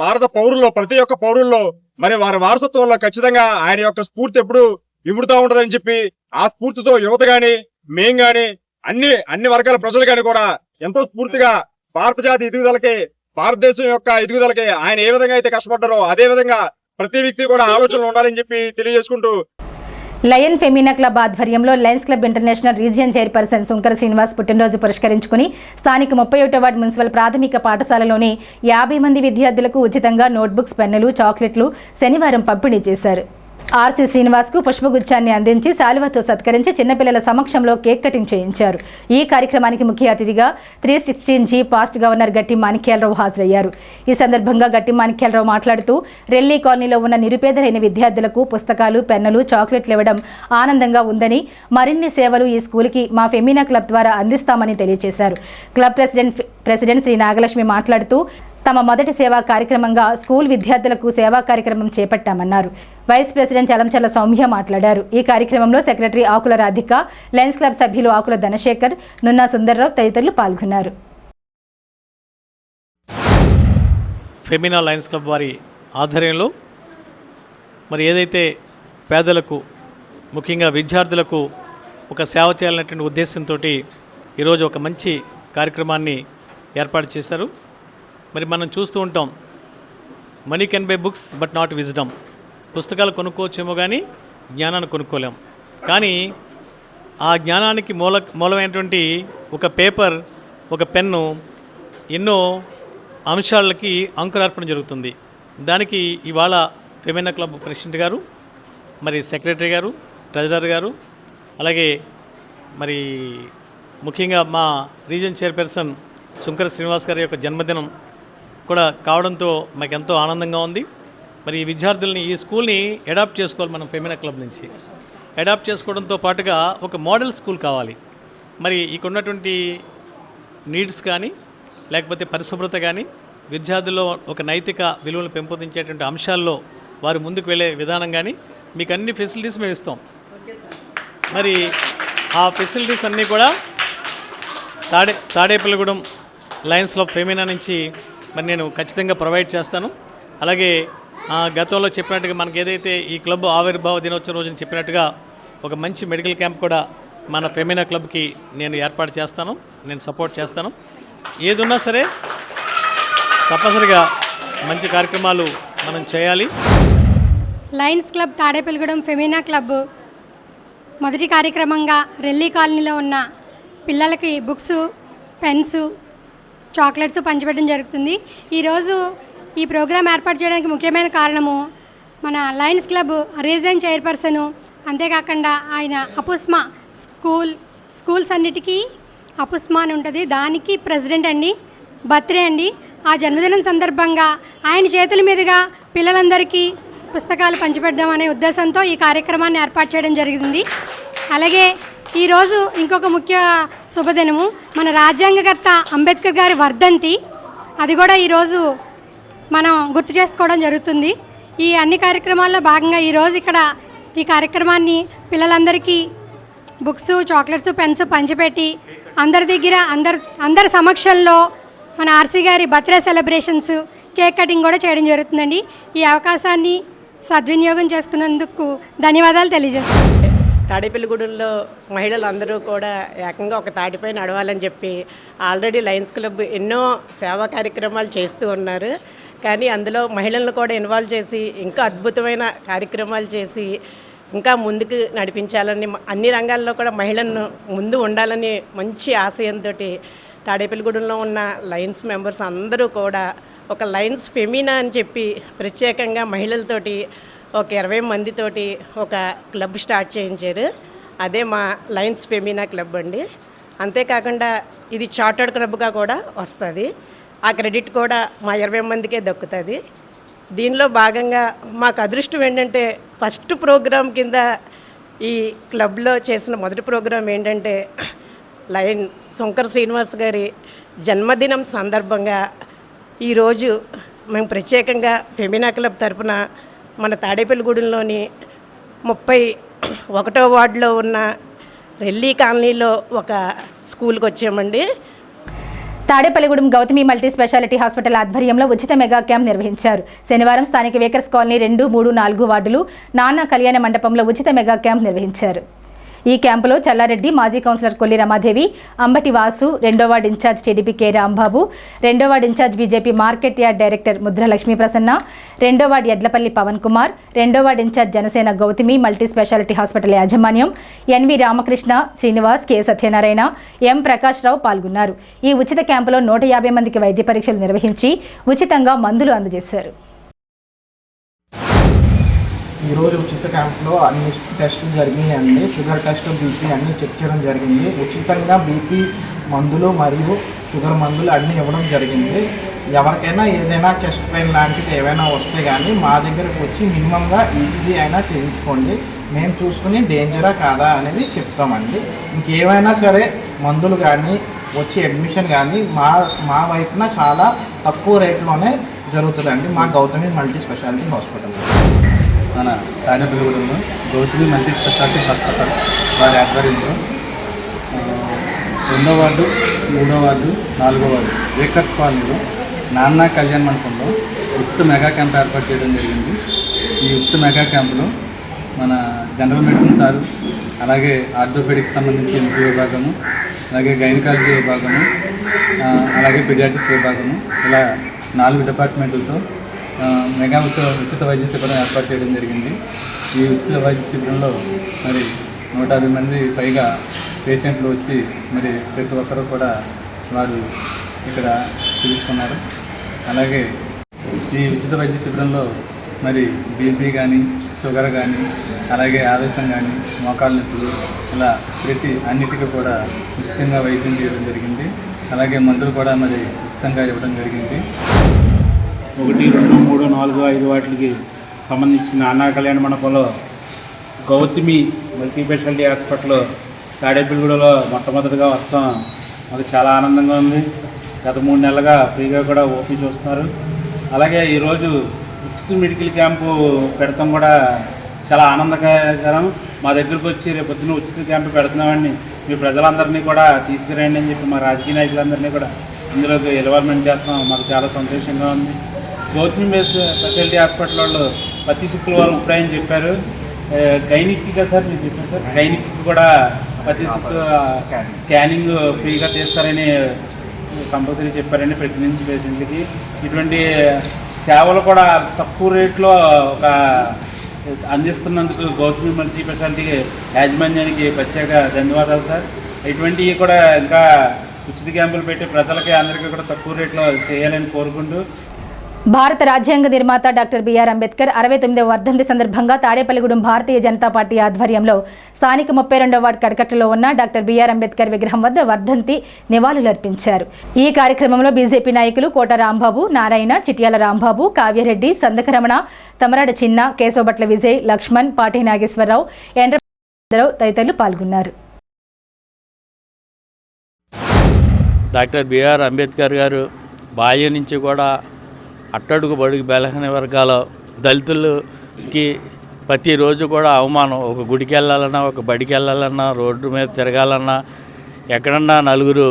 భారత పౌరుల్లో, ప్రతి ఒక్క పౌరుల్లో మరి వారి వారసత్వంలో ఖచ్చితంగా ఆయన యొక్క స్ఫూర్తి ఎప్పుడు ఇముడుతూ ఉంటదని చెప్పి, ఆ స్ఫూర్తితో యువత గాని, మేం గాని, అన్ని వర్గాల ప్రజలు గాని కూడా ఎంతో స్ఫూర్తిగా భారత జాతి ఎదుగుదలకి, భారతదేశం యొక్క ఎదుగుదలకి ఆయన ఏ విధంగా అయితే కష్టపడ్డారో అదే విధంగా ప్రతి వ్యక్తి కూడా ఆలోచనలు ఉండాలని చెప్పి తెలియజేసుకుంటూ, లయన్ ఫెమినా క్లబ్ ఆధ్వర్యంలో Lions club international region chairperson Sunkara Srinivas పుట్టినరోజు పురస్కరించుకుని స్థానిక 31వ వార్డు మున్సిపల్ ప్రాథమిక పాఠశాలలోని 50 మంది విద్యార్థులకు ఉచితంగా నోట్బుక్స్, పెన్నులు, చాక్లెట్లు శనివారం పంపిణీ చేశారు. ఆర్సి శ్రీనివాస్కు పుష్పగుచ్చాన్ని అందించి శాలువతో సత్కరించి చిన్నపిల్లల సమక్షంలో కేక్ కటింగ్ చేయించారు. ఈ కార్యక్రమానికి ముఖ్య అతిథిగా 316G పాస్ట్ గవర్నర్ గట్టి మాణిక్యాలరావు హాజరయ్యారు. ఈ సందర్భంగా గట్టి మాణిక్యాలరావు మాట్లాడుతూ రెల్లీ కాలనీలో ఉన్న నిరుపేదలైన విద్యార్థులకు పుస్తకాలు, పెన్నులు, చాక్లెట్లు ఇవ్వడం ఆనందంగా ఉందని, మరిన్ని సేవలు ఈ స్కూల్కి మా ఫెమినా క్లబ్ ద్వారా అందిస్తామని తెలియజేశారు. క్లబ్ ప్రెసిడెంట్ శ్రీ నాగలక్ష్మి మాట్లాడుతూ తమ మొదటి సేవా కార్యక్రమంగా స్కూల్ విద్యార్థులకు సేవా కార్యక్రమం చేపట్టామన్నారు. వైస్ ప్రెసిడెంట్ చలంచల సౌమ్య మాట్లాడారు. ఈ కార్యక్రమంలో సెక్రటరీ ఆకుల రాధిక, లయన్స్ క్లబ్ సభ్యులు ఆకుల ధనశేఖర్, నున్నా సుందర్రావు తదితరులు పాల్గొన్నారు. ఫెమినా లయన్స్ క్లబ్ వారి ఆధ్వర్యంలో మరి ఏదైతే పేదలకు, ముఖ్యంగా విద్యార్థులకు ఒక సేవ చేయాలనేటువంటి ఉద్దేశంతో ఈరోజు ఒక మంచి కార్యక్రమాన్ని ఏర్పాటు చేశారు. మరి మనం చూస్తూ ఉంటాం, money can buy books but not wisdom. పుస్తకాలు కొనుక్కోవచ్చేమో కానీ జ్ఞానాన్ని కొనుక్కోలేం. కానీ ఆ జ్ఞానానికి మూలమైనటువంటి ఒక పేపర్, ఒక పెన్ను ఎన్నో అంశాలకి అంకురార్పణ జరుగుతుంది. దానికి ఇవాళ ఫెమినా క్లబ్ ప్రెసిడెంట్ గారు, మరి సెక్రటరీ గారు, ట్రెజరర్ గారు, అలాగే మరి ముఖ్యంగా మా రీజన్ చైర్పర్సన్ సుంకర శ్రీనివాస్ గారి యొక్క జన్మదినం కూడా కావడంతో మాకు ఎంతో ఆనందంగా ఉంది. మరి ఈ విద్యార్థుల్ని, ఈ స్కూల్ని అడాప్ట్ చేసుకోవాలి మనం ఫెమినా క్లబ్ నుంచి. అడాప్ట్ చేసుకోవడంతో పాటుగా ఒక మోడల్ స్కూల్ కావాలి. మరి ఇక్కడ ఉన్నటువంటి నీడ్స్ కానీ, లేకపోతే పరిశుభ్రత కానీ, విద్యార్థుల్లో ఒక నైతిక విలువలు పెంపొందించేటువంటి అంశాల్లో వారు ముందుకు వెళ్ళే విధానం కానీ, మీకు అన్ని ఫెసిలిటీస్ మేము ఇస్తాం. మరి ఆ ఫెసిలిటీస్ అన్నీ కూడా తాడేపల్లిగూడెం లయన్స్ క్లబ్ ఫెమినా నుంచి మరి నేను ఖచ్చితంగా ప్రొవైడ్ చేస్తాను. అలాగే గతంలో చెప్పినట్టుగా మనకి ఏదైతే ఈ క్లబ్ ఆవిర్భావ దినోత్సవం రోజున చెప్పినట్టుగా ఒక మంచి మెడికల్ క్యాంప్ కూడా మన ఫెమినా క్లబ్కి నేను ఏర్పాటు చేస్తాను, నేను సపోర్ట్ చేస్తాను. ఏదున్నా సరే తప్పనిసరిగా మంచి కార్యక్రమాలు మనం చేయాలి. Lions club Tadepalligudem Femina club మొదటి కార్యక్రమంగా రెల్లీ కాలనీలో ఉన్న పిల్లలకి బుక్స్, పెన్స్, చాక్లెట్స్ పంచిపెట్టడం జరుగుతుంది. ఈరోజు ఈ ప్రోగ్రాం ఏర్పాటు చేయడానికి ముఖ్యమైన కారణము మన లయన్స్ క్లబ్ రీజన్ చైర్పర్సను, అంతేకాకుండా ఆయన అపుస్మా స్కూల్స్ అన్నిటికీ అపుస్మా అని ఉంటుంది, దానికి ప్రెసిడెంట్ అండి. బర్త్డే అండి. ఆ జన్మదినం సందర్భంగా ఆయన చేతుల మీదుగా పిల్లలందరికీ పుస్తకాలు పంచిపెట్టడం అనే ఉద్దేశంతో ఈ కార్యక్రమాన్ని ఏర్పాటు చేయడం జరిగింది. అలాగే ఈరోజు ఇంకొక ముఖ్య శుభదినము, మన రాజ్యాంగకర్త అంబేద్కర్ గారి వర్ధంతి. అది కూడా ఈరోజు మనం గుర్తు చేసుకోవడం జరుగుతుంది. ఈ అన్ని కార్యక్రమాల్లో భాగంగా ఈరోజు ఇక్కడ ఈ కార్యక్రమాన్ని పిల్లలందరికీ బుక్స్, చాక్లెట్స్, పెన్స్ పంచిపెట్టి అందరి దగ్గర అందరి సమక్షంలో మన ఆర్సీ గారి బర్త్డే సెలబ్రేషన్స్, కేక్ కటింగ్ కూడా చేయడం జరుగుతుందండి. ఈ అవకాశాన్ని సద్వినియోగం చేసుకున్నందుకు ధన్యవాదాలు తెలియజేస్తున్నాను. తాడేపల్లిగూడెంలో మహిళలు అందరూ కూడా ఏకంగా ఒక తాటిపై నడవాలని చెప్పి ఆల్రెడీ లయన్స్ క్లబ్ ఎన్నో సేవా కార్యక్రమాలు చేస్తూ ఉన్నారు. కానీ అందులో మహిళలను కూడా ఇన్వాల్వ్ చేసి ఇంకా అద్భుతమైన కార్యక్రమాలు చేసి ఇంకా ముందుకు నడిపించాలని, అన్ని రంగాల్లో కూడా మహిళలను ముందు ఉండాలని మంచి ఆశయంతో తాడేపల్లిగూడెంలో ఉన్న లయన్స్ మెంబర్స్ అందరూ కూడా ఒక లయన్స్ ఫెమినా అని చెప్పి ప్రత్యేకంగా మహిళలతోటి ఒక 20 మందితోటి ఒక క్లబ్ స్టార్ట్ చేయించారు. అదే మా లయన్స్ ఫెమినా క్లబ్ అండి. అంతేకాకుండా ఇది చార్టర్డ్ క్లబ్గా కూడా వస్తుంది. ఆ క్రెడిట్ కూడా మా 20 మందికే దక్కుతుంది. దీనిలో భాగంగా మాకు అదృష్టం ఏంటంటే ఫస్ట్ ప్రోగ్రాం కింద ఈ క్లబ్లో చేసిన మొదటి ప్రోగ్రాం ఏంటంటే లయన్ శంకర్ శ్రీనివాస్ గారి జన్మదినం సందర్భంగా ఈరోజు మేము ప్రత్యేకంగా ఫెమినా క్లబ్ తరపున మన తాడేపల్లిగూడెంలోని 31వ వార్డులో ఉన్న రెల్లీ కాలనీలో ఒక స్కూల్కి వచ్చామండి. Tadepalligudem Gautami multi speciality hospital ఆధ్వర్యంలో ఉచిత మెగా క్యాంప్ నిర్వహించారు. శనివారం స్థానిక వేకర్స్ కాలనీ 2, 3, 4 వార్డులు నానా కళ్యాణ మండపంలో ఉచిత మెగా క్యాంప్ నిర్వహించారు. ఈ క్యాంపులో చల్లారెడ్డి, మాజీ కౌన్సిలర్ కొల్లి రమాదేవి, అంబటి వాసు, 2వ ward in charge TDP K Rambabu, 2వ ward in charge BJP market yard director Mudra Lakshmi Prasanna, 2వ వార్డు ఎడ్లపల్లి పవన్ కుమార్, 2వ ward in charge Janasena Gautami multi speciality hospital యాజమాన్యం NV Ramakrishna, Srinivas, K Satyanarayana, M Prakash Rao పాల్గొన్నారు. ఈ ఉచిత క్యాంపులో 150 మందికి వైద్య పరీక్షలు నిర్వహించి ఉచితంగా మందులు అందజేశారు. ఈరోజు ఉచిత క్యాంప్లో అన్ని టెస్టులు జరిగినాయండి. షుగర్ టెస్ట్, బీపీ అన్నీ చెక్ చేయడం జరిగింది. ఉచితంగా బీపీ మందులు మరియు షుగర్ మందులు అన్నీ ఇవ్వడం జరిగింది. ఎవరికైనా ఏదైనా చెస్ట్ పెయిన్ లాంటిది ఏవైనా వస్తే కానీ మా దగ్గరకు వచ్చి మినిమంగా ఈసీజీ అయినా చేయించుకోండి. మేము చూసుకుని డేంజరా కాదా అనేది చెప్తామండి. ఇంకేమైనా సరే మందులు కానీ వచ్చి అడ్మిషన్ కానీ మా వైపున చాలా తక్కువ రేట్లోనే జరుగుతుందండి మా గౌతమి మల్టీ స్పెషాలిటీ హాస్పిటల్. మన తాడేపల్లిగూడెంలో గౌతమి మల్టీ స్పెషాలిటీ హాస్పిటల్ వారి ఆధ్వర్యంలో 2వ వార్డు, 3వ వార్డు, 4వ వార్డు వేకర్స్ కాలనీలో నాన్నా కళ్యాణ మండపంలో ఉచిత మెగా క్యాంప్ ఏర్పాటు చేయడం జరిగింది. ఈ ఉచిత మెగా క్యాంపులో మన జనరల్ మెడిసిన్ సారు, అలాగే ఆర్థోపెడిక్స్ సంబంధించి ఎంపీ విభాగము, అలాగే గైనకాలజీ విభాగము, అలాగే పీడియాట్రిక్స్ విభాగము, ఇలా 4 డిపార్ట్మెంట్లతో మెగా ఉచిత వైద్య శిబిరం ఏర్పాటు చేయడం జరిగింది. ఈ ఉచిత వైద్య శిబిరంలో మరి 150 మంది పైగా పేషెంట్లు వచ్చి మరి ప్రతి ఒక్కరూ కూడా వారు ఇక్కడ చూపించుకున్నారు. అలాగే ఈ ఉచిత వైద్య శిబిరంలో మరి బీపీ కానీ, షుగర్ కానీ, అలాగే ఆవేశం కానీ, మోకాళ్ళ నొప్పులు, ఇలా అన్నిటికీ కూడా ఉచితంగా వైద్యం చేయడం జరిగింది. అలాగే మందులు కూడా మరి ఉచితంగా ఇవ్వడం జరిగింది. 1, 2, 3, 4, 5 వాటికి సంబంధించి నానా కళ్యాణ మండపంలో గౌతమి మల్టీ స్పెషాలిటీ హాస్పిటల్ తాడేపల్లిగూడలో మొట్టమొదటిగా వస్తాం. మాకు చాలా ఆనందంగా ఉంది. గత 3 నెలలుగా ఫ్రీగా కూడా ఓపీ చూస్తున్నారు. అలాగే ఈరోజు ఉచిత మెడికల్ క్యాంపు పెడతాం కూడా చాలా ఆనందకరం. మా దగ్గరకు వచ్చి రేపు పొద్దున్న ఉచిత క్యాంపు పెడుతున్నామని మీ ప్రజలందరినీ కూడా తీసుకురండి అని చెప్పి మా రాజకీయ నాయకులందరినీ కూడా ఇందులోకి ఇన్వాల్వ్మెంట్ చేస్తున్నాం. మాకు చాలా సంతోషంగా ఉంది. గౌతమి స్పెషాలిటీ హాస్పిటల్ వాళ్ళు ప్రతి శుక్రవారం ఇప్పుడని చెప్పారు. గైనిక్ కదా సార్ మీరు చెప్పారు సార్, గైనిక్ కూడా ప్రతి స్కానింగ్ ఫ్రీగా తీస్తారని కంపల్సరీ చెప్పారండి ప్రెగ్నెన్సీ పేషెంట్లకి. ఇటువంటి సేవలు కూడా తక్కువ రేట్లో ఒక అందిస్తున్నందుకు గౌతమి మల్టీ స్పెషాలిటీ యాజమాన్యానికి ప్రత్యేక ధన్యవాదాలు సార్. ఇటువంటివి కూడా ఇంకా ఉచిత క్యాంపులు పెట్టి ప్రజలకి అందరికీ కూడా తక్కువ రేట్లో చేయాలని కోరుకుంటూ, భారత రాజ్యాంగ నిర్మాత డాక్టర్ బిఆర్ అంబేద్కర్ 69వ వర్ధంతి సందర్భంగా తాడేపల్లిగూడెం భారతీయ జనతా పార్టీ ఆధ్వర్యంలో స్థానిక 32వ వార్డు కడకట్టలో ఉన్న డాక్టర్ బిఆర్ అంబేద్కర్ విగ్రహం వద్ద వర్ధంతి నివాళులర్పించారు. ఈ కార్యక్రమంలో బీజేపీ నాయకులు కోట రాంబాబు, నారాయణ, చిట్యాల రాంబాబు, కావ్యరెడ్డి, సందకరమణ, తమరాడ చిన్న, కేశవభట్ల విజయ్, లక్ష్మణ్, పాటి నాగేశ్వరరావు, ఎండ్రరావు తదితరులు పాల్గొన్నారు. డాక్టర్ బిఆర్ అంబేద్కర్ గారు బాల్యం నుంచి కూడా అట్టడుగు బడుగు బలహీన వర్గాల దళితులకి ప్రతిరోజు కూడా అవమానం. ఒక గుడికి వెళ్ళాలన్నా, ఒక బడికి వెళ్ళాలన్నా, రోడ్డు మీద తిరగాలన్నా, ఎక్కడన్నా నలుగురు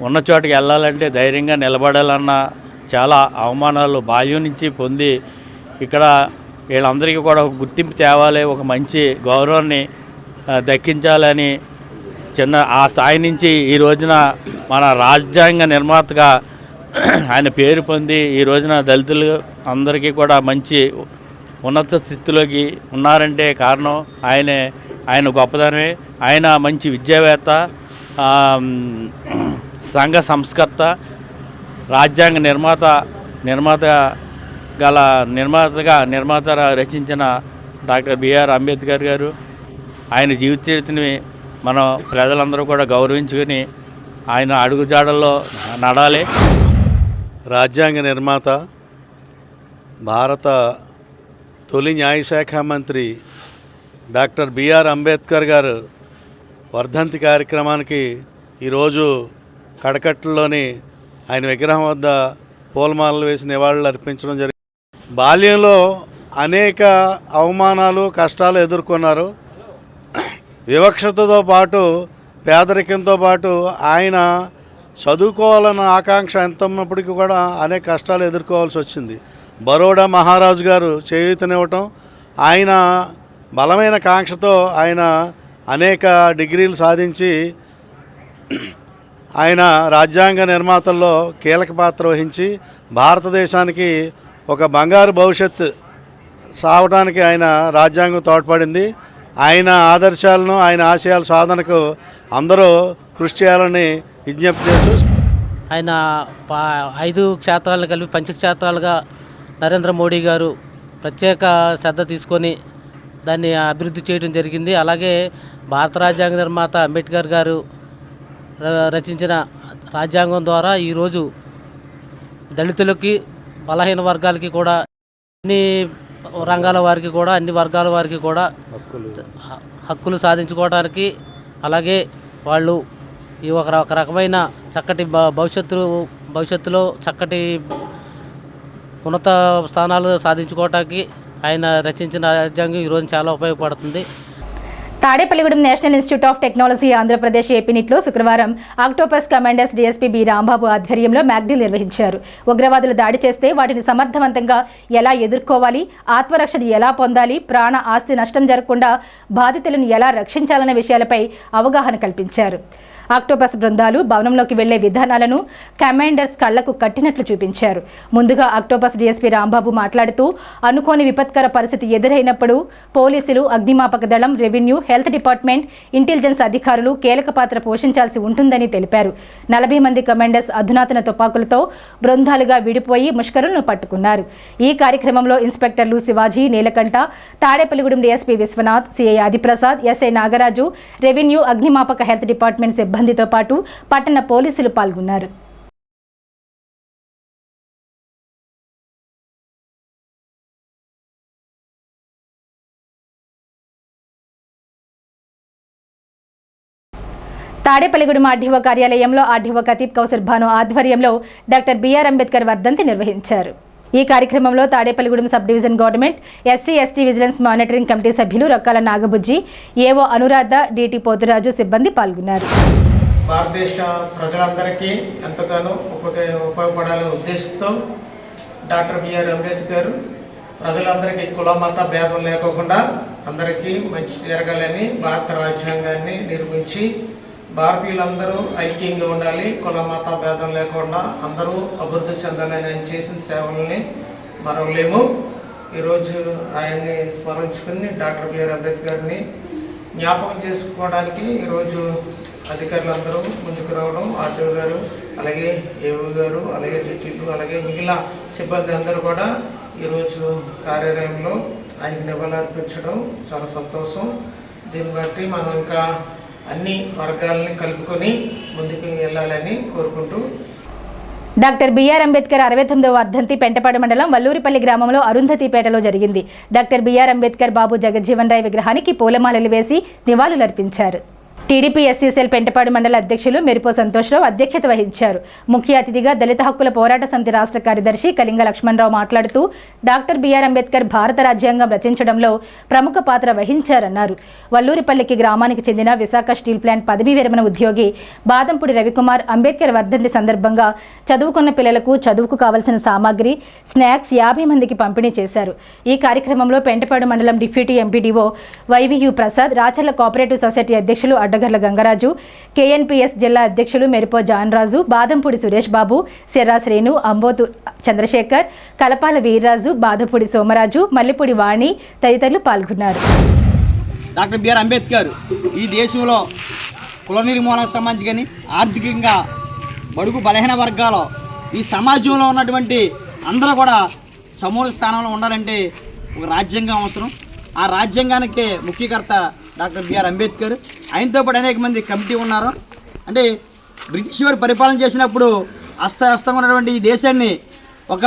ఉన్న చోటుకి వెళ్ళాలంటే ధైర్యంగా నిలబడాలన్నా చాలా అవమానాలు బాల్యం నుంచి పొంది ఇక్కడ వీళ్ళందరికీ కూడా ఒక గుర్తింపు తేవాలి, ఒక మంచి గౌరవాన్ని దక్కించాలని చిన్న ఆ స్థాయి నుంచి ఈ రోజున మన రాజ్యాంగ నిర్మాతగా ఆయన పేరు పొంది ఈ రోజున దళితులు అందరికీ కూడా మంచి ఉన్నత స్థితిలోకి ఉన్నారంటే కారణం ఆయన గొప్పదనమే. ఆయన మంచి విద్యావేత్త, సంఘ సంస్కర్త, రాజ్యాంగ నిర్మాత రచించిన డాక్టర్ బిఆర్ అంబేద్కర్ గారు. ఆయన జీవిత చరిత్రని మనం ప్రజలందరూ కూడా గౌరవించుకొని ఆయన అడుగుజాడల్లో నడాలి. రాజ్యాంగ నిర్మాత, భారత తొలి న్యాయశాఖ మంత్రి డాక్టర్ బిఆర్ అంబేద్కర్ గారు వర్ధంతి కార్యక్రమానికి ఈరోజు కడకట్టలోని ఆయన విగ్రహం వద్ద పూలమాలలు వేసి నివాళులు అర్పించడం జరిగింది. బాల్యంలో అనేక అవమానాలు, కష్టాలు ఎదుర్కొన్నారు. వివక్షతతో పాటు, పేదరికంతో పాటు ఆయన చదువుకోవాలన్న ఆకాంక్ష ఎంత ఉన్నప్పటికీ కూడా అనేక కష్టాలు ఎదుర్కోవాల్సి వచ్చింది. బరోడా మహారాజు గారు చేయూతనివ్వటం, ఆయన బలమైన కాంక్షతో ఆయన అనేక డిగ్రీలు సాధించి ఆయన రాజ్యాంగ నిర్మాతల్లో కీలక పాత్ర వహించి భారతదేశానికి ఒక బంగారు భవిష్యత్తు సాగడానికి ఆయన రాజ్యాంగం తోడ్పడింది. ఆయన ఆదర్శాలను, ఆయన ఆశయాల సాధనకు అందరూ కృషి చేయాలని విజ్ఞప్తి చేస్తూ, ఆయన 5 క్షేత్రాలను కలిపి పంచక్షేత్రాలుగా నరేంద్ర మోడీ గారు ప్రత్యేక శ్రద్ధ తీసుకొని దాన్ని అభివృద్ధి చేయడం జరిగింది. అలాగే భారత రాజ్యాంగ నిర్మాత అంబేద్కర్ గారు రచించిన రాజ్యాంగం ద్వారా ఈరోజు దళితులకి, బలహీన వర్గాలకి కూడా, అన్ని రంగాల వారికి కూడా, అన్ని వర్గాల వారికి కూడా హక్కులు సాధించుకోవడానికి, అలాగే వాళ్ళు ఈ ఒక రకమైన చక్కటి భవిష్యత్తులో చక్కటి ఉన్నత స్థానాలు సాధించుకోవడానికి ఆయన రచించిన రాజ్యాంగం ఈరోజు చాలా ఉపయోగపడుతుంది. Tadepalligudem national institute of technology Andhra Pradesh ఏపీనిట్లో శుక్రవారం Octopus commanders DSP B Rambabu ఆధ్వర్యంలో మ్యాగ్డిల్ నిర్వహించారు. ఉగ్రవాదులు దాడి చేస్తే వాటిని సమర్థవంతంగా ఎలా ఎదుర్కోవాలి, ఆత్మరక్షణ ఎలా పొందాలి, ప్రాణ ఆస్తి నష్టం జరగకుండా బాధితులను ఎలా రక్షించాలనే విషయాలపై అవగాహన కల్పించారు. ఆక్టోపస్ బృందాలు భవనంలోకి వెళ్లే విధానాలను కమాండర్స్ కళ్లకు కట్టినట్లు చూపించారు. ముందుగా ఆక్టోపస్ డీఎస్పీ రాంబాబు మాట్లాడుతూ, అనుకోని విపత్కర పరిస్థితి ఎదురైనప్పుడు పోలీసులు, అగ్నిమాపక దళం, రెవెన్యూ, హెల్త్ డిపార్ట్మెంట్, ఇంటెలిజెన్స్ అధికారులు కీలక పాత్ర పోషించాల్సి ఉంటుందని తెలిపారు. 40 మంది కమాండర్స్ అధునాతన తుపాకులతో బృందాలుగా విడిపోయి ముష్కరులను పట్టుకున్నారు. ఈ కార్యక్రమంలో ఇన్స్పెక్టర్లు Shivaji, Neelakanta, Tadepalligudem DSP Viswanath, CI Adiprasad, SI Nagaraju, revenue, అగ్నిమాపక హెల్త్ డిపార్ట్మెంట్ సిబ్బందితో పాటు పట్టణ పోలీసులు పాల్గొన్నారు. తాడేపల్లిగూడెం ఆర్డీఓ కార్యాలయంలో ఆర్డీఓ కతీబ్ కౌసర్ భాను ఆధ్వర్యంలో డాక్టర్ బిఆర్ అంబేద్కర్ వర్ధంతి నిర్వహించారు. ఈ కార్యక్రమంలో Tadepalligudem sub division government SC ST vigilance monitoring committee సభ్యులు రొక్కాల నాగబుజ్జి, ఏవో అనురాధ, డిటి పోతురాజు సిబ్బంది పాల్గొన్నారు. భారతదేశ ప్రజలందరికీ ఎంతగానో ఉపయోగపడాలనే ఉద్దేశంతో డాక్టర్ బిఆర్ అంబేద్కర్ ప్రజలందరికీ కుల మత భేదం లేకుండా అందరికీ మంచి జరగాలని భారత రాజ్యాంగాన్ని నిర్మించి భారతీయులందరూ ఐక్యంగా ఉండాలి, కుల మత భేదం లేకుండా అందరూ అభివృద్ధి చెందాలని ఆయన చేసిన సేవల్ని మరవలేము. ఈరోజు ఆయన్ని స్మరించుకుని డాక్టర్ బిఆర్ అంబేద్కర్ని జ్ఞాపకం చేసుకోవడానికి ఈరోజు అధికారులందరూ ముందుకు రావడం, ఆర్టీఓ గారు, అలాగే ఏఓ గారు, అలాగే డిటీలు, అలాగే మిగిలిన సిబ్బంది అందరూ కూడా ఈరోజు కార్యాలయంలో ఆయనకి నివాళులర్పించడం చాలా సంతోషం. దీన్ని బట్టి మనం ఇంకా అన్ని వర్గాలని కలుపుకొని ముందుకు వెళ్ళాలని కోరుకుంటూ డాక్టర్ బిఆర్ అంబేద్కర్ 69వ వర్ధంతి పెంటపాడు మండలం వల్లూరిపల్లి గ్రామంలో అరుంధతిపేటలో జరిగింది. డాక్టర్ బిఆర్ అంబేద్కర్ బాబు జగజ్జీవన్ రాయ్ విగ్రహానికి పూలమాలలు వేసి నివాళులర్పించారు. టీడీపీ ఎస్సీ సెల్ పెంటపాడు మండల అధ్యక్షులు మెరిపో సంతోష్రావు అధ్యక్షత వహించారు. ముఖ్య అతిథిగా దళిత హక్కుల పోరాట సమితి రాష్ట్ర కార్యదర్శి కళింగ లక్ష్మణరావు మాట్లాడుతూ డాక్టర్ బిఆర్ అంబేద్కర్ భారత రాజ్యాంగం రచించడంలో ప్రముఖ పాత్ర వహించారన్నారు. వల్లూరిపల్లికి గ్రామానికి చెందిన విశాఖ స్టీల్ ప్లాంట్ పదవీ విరమణ ఉద్యోగి బాదంపూడి రవికుమార్ అంబేద్కర్ వర్ధంతి సందర్భంగా చదువుకున్న పిల్లలకు చదువుకు కావలసిన సామాగ్రి, స్నాక్స్ 50 మందికి పంపిణీ చేశారు. ఈ కార్యక్రమంలో పెంటపాడు మండలం deputy MPDO YVU Prasad, Racharla cooperative society అధ్యక్షులు అడ్డగర్ల గంగరాజు, కేఎన్పీఎస్ జిల్లా అధ్యక్షులు మెరిపో జాన్రాజు, బాదంపూడి సురేష్ బాబు, సెర్రా శ్రేణు, అంబోతు చంద్రశేఖర్, కలపాల వీర్రాజు, బాదపూడి సోమరాజు, మల్లిపూడి వాణి తదితరులు పాల్గొన్నారు. డాక్టర్ బిఆర్ అంబేద్కర్ ఈ దేశంలో కుల నిర్మూలనకు సంబంధించి కానీ ఆర్థికంగా బడుగు బలహీన వర్గాలు ఈ సమాజంలో ఉన్నటువంటి అందరూ కూడా సమూల స్థానంలో ఉండాలంటే ఒక రాజ్యాంగం అవసరం. ఆ రాజ్యాంగానికే ముఖ్యకర్త డాక్టర్ బిఆర్ అంబేద్కర్. ఆయనతో పాటు అనేక మంది కమిటీ ఉన్నారు. అంటే బ్రిటిష్ వారు పరిపాలన చేసినప్పుడు అస్తవ్యస్తంగా ఉన్నటువంటి ఈ దేశాన్ని ఒక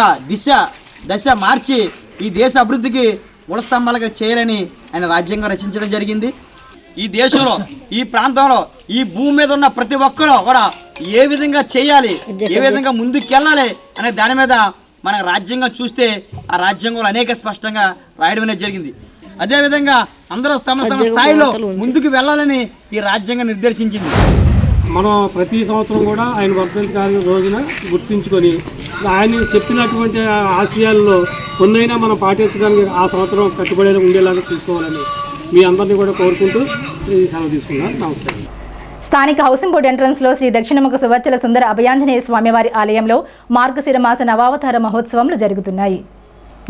దశ మార్చి ఈ దేశ అభివృద్ధికి మూలస్తంభాలుగా చేయాలని ఆయన రాజ్యాంగం రచించడం జరిగింది. ఈ దేశంలో, ఈ ప్రాంతంలో, ఈ భూమి మీద ఉన్న ప్రతి ఒక్కరూ కూడా ఏ విధంగా చేయాలి, ఏ విధంగా ముందుకెళ్ళాలి అనే దాని మీద మన రాజ్యాంగం చూస్తే ఆ రాజ్యాంగంలో అనేక స్పష్టంగా రాయడం అనేది జరిగింది. అదేవిధంగా అందరూ తమ స్థాయిలో ముందుకు వెళ్ళాలని ఈ రాజ్యాంగం నిర్దేశించింది. మనం ప్రతి సంవత్సరం కూడా ఆయన వర్ధంతి రోజున గుర్తుంచుకొని ఆయన చెప్పినటువంటి ఆశయాల్లో కొన్నైనా మనం పాటించడానికి ఆ సంవత్సరం కట్టుబడి ఉండేలాగా తీసుకోవాలని మీ అందరినీ కూడా కోరుకుంటూ సెలవు తీసుకున్నాను. నమస్కారం. స్థానిక హౌసింగ్ బోర్డు ఎంట్రన్స్లో శ్రీ దక్షిణముఖ సువర్చల సుందర అభయాంజనేయ స్వామివారి ఆలయంలో మార్గశిర మాస నవావతార మహోత్సవంలు జరుగుతున్నాయి.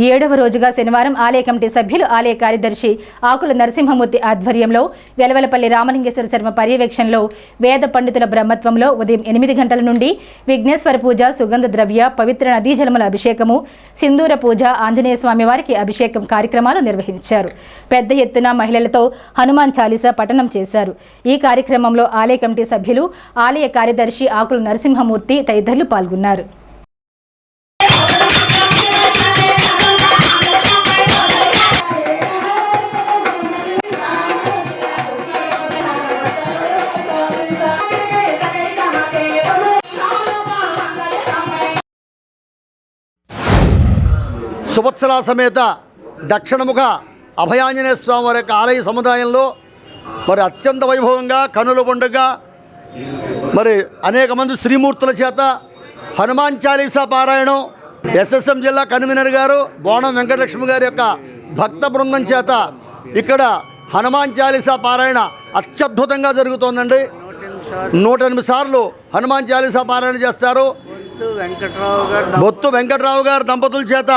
7వ రోజుగా శనివారం ఆలయ కమిటీ సభ్యులు, ఆలయ కార్యదర్శి ఆకుల నరసింహమూర్తి ఆధ్వర్యంలో వెలవెలపల్లి రామలింగేశ్వర శర్మ పర్యవేక్షణలో వేద పండితుల బ్రహ్మత్వంలో ఉదయం 8 గంటల నుండి విఘ్నేశ్వర పూజ, సుగంధ ద్రవ్య, పవిత్ర నదీ జలముల అభిషేకము, సింధూర పూజ, ఆంజనేయ స్వామి వారికి అభిషేకం కార్యక్రమాలు నిర్వహించారు. పెద్ద ఎత్తున మహిళలతో హనుమాన్ చాలీసా పఠనం చేశారు. ఈ కార్యక్రమంలో ఆలయ కమిటీ సభ్యులు, ఆలయ కార్యదర్శి ఆకుల నరసింహమూర్తి తదితరులు పాల్గొన్నారు. సువత్సల సమేత దక్షిణముఖ అభయాంజనేయ స్వామి వారి యొక్క ఆలయ సముదాయంలో మరి అత్యంత వైభవంగా కనుల పండుగ మరి అనేక మంది శ్రీమూర్తుల చేత హనుమాన్ చాలీసా పారాయణం ఎస్ఎస్ఎం జిల్లా కన్వీనర్ గారు బోనం వెంకటలక్ష్మి గారి యొక్క భక్త బృందం చేత ఇక్కడ హనుమాన్ చాలీసా పారాయణ అత్యద్భుతంగా జరుగుతోందండి. 108 సార్లు హనుమాన్ చాలీసా పారాయణ చేస్తారు. బొత్తు వెంకట్రావు గారు దంపతుల చేత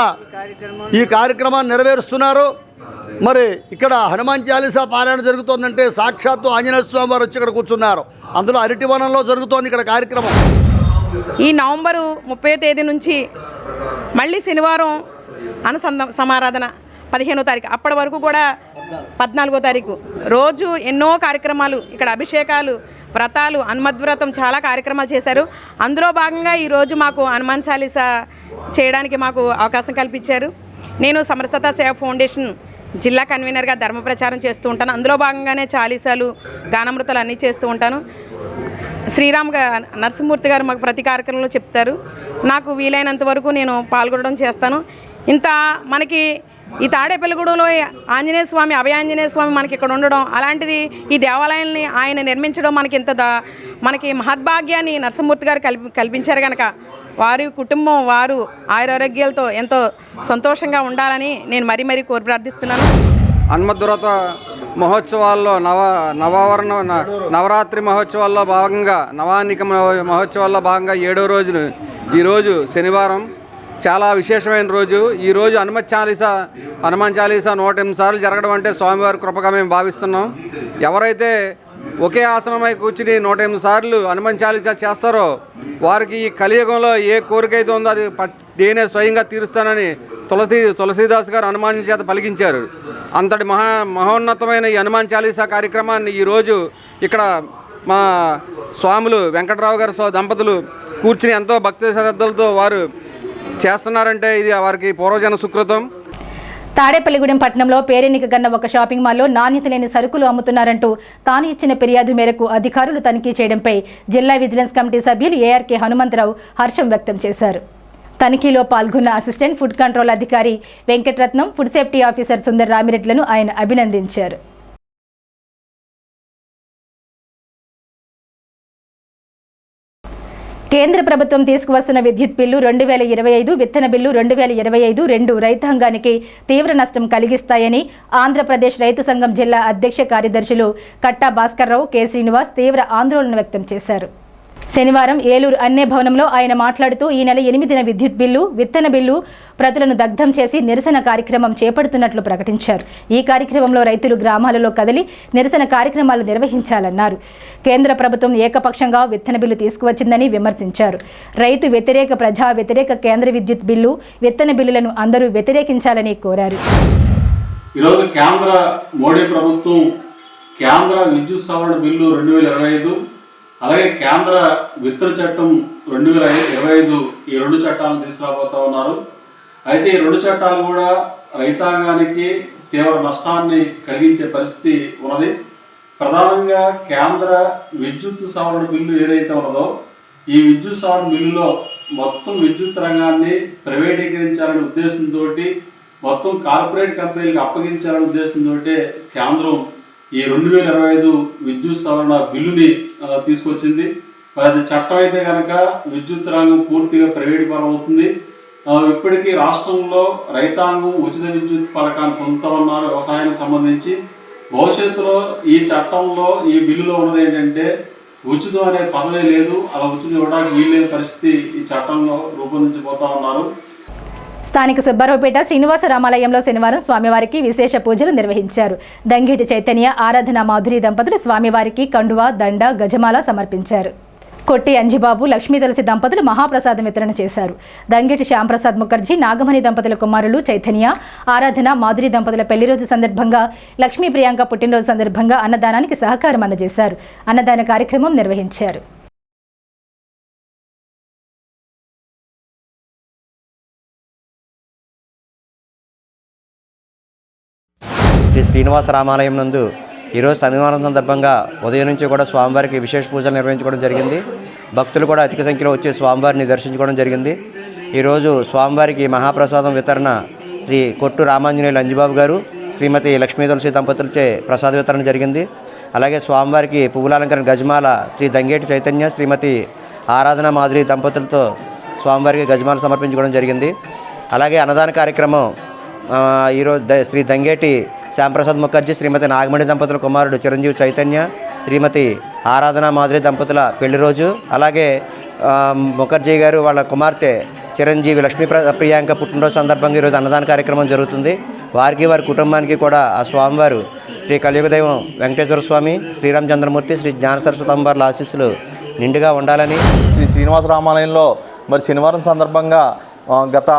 ఈ కార్యక్రమాన్ని నెరవేరుస్తున్నారు. మరి ఇక్కడ హనుమాన్ చాలీసా పారాయణ జరుగుతోందంటే సాక్షాత్తు ఆంజనేయ స్వామి వారు వచ్చి ఇక్కడ కూర్చున్నారు. అందులో అరటివనంలో జరుగుతోంది ఇక్కడ కార్యక్రమం. ఈ నవంబరు 30వ తేదీ నుంచి మళ్ళీ శనివారం సమారాధన 15వ తారీఖు, అప్పటి వరకు కూడా 14వ తారీఖు రోజు ఎన్నో కార్యక్రమాలు, ఇక్కడ అభిషేకాలు, వ్రతాలు, హనుమద్వ్రతం, చాలా కార్యక్రమాలు చేశారు. అందులో భాగంగా ఈరోజు మాకు హనుమాన్ చాలీసా చేయడానికి మాకు అవకాశం కల్పించారు. నేను సమరసత సేవ ఫౌండేషన్ జిల్లా కన్వీనర్గా ధర్మ ప్రచారం చేస్తూ ఉంటాను. అందులో భాగంగానే చాలీసాలు, గానామృతాలు అన్నీ చేస్తూ ఉంటాను. శ్రీరామ్ నరసింహమూర్తి గారు మాకు ప్రతి కార్యక్రమంలో చెప్తారు. నాకు వీలైనంత వరకు నేను పాల్గొనడం చేస్తాను. ఇంత మనకి ఈ తాడేపల్లిగూడెంలో ఆంజనేయ స్వామి, అభయాంజనేయ స్వామి మనకి ఇక్కడ ఉండడం, అలాంటిది ఈ దేవాలయాన్ని ఆయన నిర్మించడం మనకి మహద్భాగ్యాన్ని నరసింహమూర్తి గారు కల్పించారు కనుక వారి కుటుంబం, వారు ఆయురారోగ్యాలతో ఎంతో సంతోషంగా ఉండాలని నేను మరీ కోరి ప్రార్థిస్తున్నాను. హనుమద్వ్రత మహోత్సవాల్లో నవరాత్రి మహోత్సవాల్లో భాగంగా నవానిక మహోత్సవాల్లో భాగంగా 7వ రోజును ఈరోజు శనివారం చాలా విశేషమైన రోజు. ఈరోజు హనుమాన్ చాలీసా 108 సార్లు జరగడం అంటే స్వామివారి కృపగా మేము భావిస్తున్నాం. ఎవరైతే ఒకే ఆసనమై కూర్చుని 108 సార్లు హనుమాన్ చాలీసా చేస్తారో వారికి ఈ కలియుగంలో ఏ కోరిక అయితే ఉందో అది నేనే స్వయంగా తీరుస్తానని తులసీదాస్ గారు హనుమాన్ చేత పలికించారు. అంతటి మహోన్నతమైన ఈ హనుమాన్ చాలీసా కార్యక్రమాన్ని ఈరోజు ఇక్కడ మా స్వాములు వెంకటరావు గారు దంపతులు కూర్చుని ఎంతో భక్తి శ్రద్ధలతో వారు చేస్తున్నారంటే ఇది వారికి పూర్వజన సుకృతం. తాడేపల్లిగూడెం పట్టణంలో పేరెన్నికగన్న ఒక షాపింగ్ మాల్లో నాణ్యత లేని సరుకులు అమ్ముతున్నారంటూ తాను ఇచ్చిన ఫిర్యాదు మేరకు అధికారులు తనిఖీ చేయడంపై జిల్లా విజిలెన్స్ కమిటీ సభ్యులు ఏఆర్కే హనుమంతరావు హర్షం వ్యక్తం చేశారు. తనిఖీలో పాల్గొన్న అసిస్టెంట్ ఫుడ్ కంట్రోల్ అధికారి Venkataratnam, food safety officer Sundar రామిరెడ్లను ఆయన అభినందించారు. కేంద్ర ప్రభుత్వం తీసుకువస్తున్న విద్యుత్ బిల్లు 2025, విత్తన బిల్లు 2025 రెండు రైతాంగానికి తీవ్ర నష్టం కలిగిస్తాయని ఆంధ్రప్రదేశ్ రైతు సంఘం జిల్లా అధ్యక్ష కార్యదర్శులు కట్టా భాస్కర్రావు, కె శ్రీనివాస్ తీవ్ర ఆందోళన వ్యక్తం చేశారు. శనివారం ఏలూరు అన్నే భవనంలో ఆయన మాట్లాడుతూ ఈ నెల 8న విద్యుత్ బిల్లు, విత్తన బిల్లు ప్రతులను దగ్ధం చేసి నిరసన కార్యక్రమం చేపడుతున్నట్లు ప్రకటించారు. ఈ కార్యక్రమంలో రైతులు గ్రామాలలో కదిలి నిరసన కార్యక్రమాలు నిర్వహించాలన్నారు. కేంద్ర ప్రభుత్వం ఏకపక్షంగా విత్తన బిల్లు తీసుకువచ్చిందని విమర్శించారు. రైతు వ్యతిరేక, ప్రజా వ్యతిరేక కేంద్ర విద్యుత్ బిల్లు, విత్తన బిల్లులను అందరూ వ్యతిరేకించాలని కోరారు. ఈరోజు కేంద్ర మోడీ ప్రభుత్వం కేంద్ర విద్యుత్ సవరణ బిల్లు 2025 అలాగే కేంద్ర విత్తన చట్టం 2025 ఈ రెండు చట్టాలను తీసుకురాబోతా ఉన్నారు. అయితే ఈ రెండు చట్టాలు కూడా రైతాంగానికి తీవ్ర నష్టాన్ని కలిగించే పరిస్థితి ఉన్నది. ప్రధానంగా కేంద్ర విద్యుత్ సవరణ బిల్లు ఏదైతే ఉన్నదో ఈ విద్యుత్ సవరణ బిల్లులో మొత్తం విద్యుత్ రంగాన్ని ప్రైవేటీకరించాలనే ఉద్దేశంతో, మొత్తం కార్పొరేట్ కంపెనీలకు అప్పగించాలనే ఉద్దేశంతో కేంద్రం ఈ 2025 విద్యుత్ సవరణ బిల్లుని తీసుకొచ్చింది. అది చట్టం అయితే కనుక విద్యుత్ రంగం పూర్తిగా ప్రైవేట్ పరం అవుతుంది. ఇప్పటికీ రాష్ట్రంలో రైతాంగం ఉచిత విద్యుత్ పథకాన్ని పొందుతూ ఉన్నారు వ్యవసాయానికి సంబంధించి. భవిష్యత్తులో ఈ చట్టంలో ఈ బిల్లులో ఉన్నది ఏంటంటే ఉచితం అనే పదవే లేదు. అలా ఉచితం ఇవ్వడానికి వీల్లేని పరిస్థితి ఈ చట్టంలో రూపొందించబోతా ఉన్నారు. స్థానిక సుబ్బారావుపేట శ్రీనివాస రామాలయంలో శనివారం స్వామివారికి విశేష పూజలు నిర్వహించారు. దంగేటి చైతన్య, ఆరాధన మాధురి దంపతులు స్వామివారికి కండువా, దండ, గజమాల సమర్పించారు. కొట్టి అంజిబాబు, లక్ష్మీ తులసి దంపతులు మహాప్రసాదం వితరణ చేశారు. దంగేటి శ్యాంప్రసాద్ ముఖర్జీ, నాగమణి దంపతుల కుమారులు చైతన్య, ఆరాధన మాధురి దంపతుల పెళ్లిరోజు సందర్భంగా, లక్ష్మీ ప్రియాంక పుట్టినరోజు సందర్భంగా అన్నదానానికి సహకారం అందజేశారు. అన్నదాన కార్యక్రమం నిర్వహించారు. శ్రీ శ్రీనివాస రామాలయం నందు ఈరోజు శనివారం సందర్భంగా ఉదయం నుంచి కూడా స్వామివారికి విశేష పూజలు నిర్వహించుకోవడం జరిగింది. భక్తులు కూడా అధిక సంఖ్యలో వచ్చి స్వామివారిని దర్శించుకోవడం జరిగింది. ఈరోజు స్వామివారికి మహాప్రసాదం వితరణ శ్రీ కొట్టు రామాంజనేయులు అంజిబాబు గారు, శ్రీమతి లక్ష్మీ తులసి దంపతులచే ప్రసాద వితరణ జరిగింది. అలాగే స్వామివారికి పువ్వులాలంకరణ గజమాల శ్రీ దంగేటి చైతన్య, శ్రీమతి ఆరాధన మాధురి దంపతులతో స్వామివారికి గజమాల సమర్పించుకోవడం జరిగింది. అలాగే అన్నదాన కార్యక్రమం ఈరోజు శ్రీ దంగేటి శ్యాంప్రసాద్ ముఖర్జీ, శ్రీమతి నాగమణి దంపతుల కుమారుడు చిరంజీవి చైతన్య, శ్రీమతి ఆరాధన మాధురి దంపతుల పెళ్లి రోజు. అలాగే ముఖర్జీ గారు వాళ్ళ కుమార్తె చిరంజీవి లక్ష్మీ ప్రియాంక పుట్టినరోజు సందర్భంగా ఈరోజు అన్నదాన కార్యక్రమం జరుగుతుంది. వారికి వారి కుటుంబానికి కూడా ఆ స్వామివారు శ్రీ కలియుగ దైవం వెంకటేశ్వర స్వామి, శ్రీరామచంద్రమూర్తి, శ్రీ జ్ఞాన సరస్వతి అమ్మవార్ల ఆశీస్సులు నిండుగా ఉండాలని. శ్రీ శ్రీనివాస రామాలయంలో మరి శనివారం సందర్భంగా గత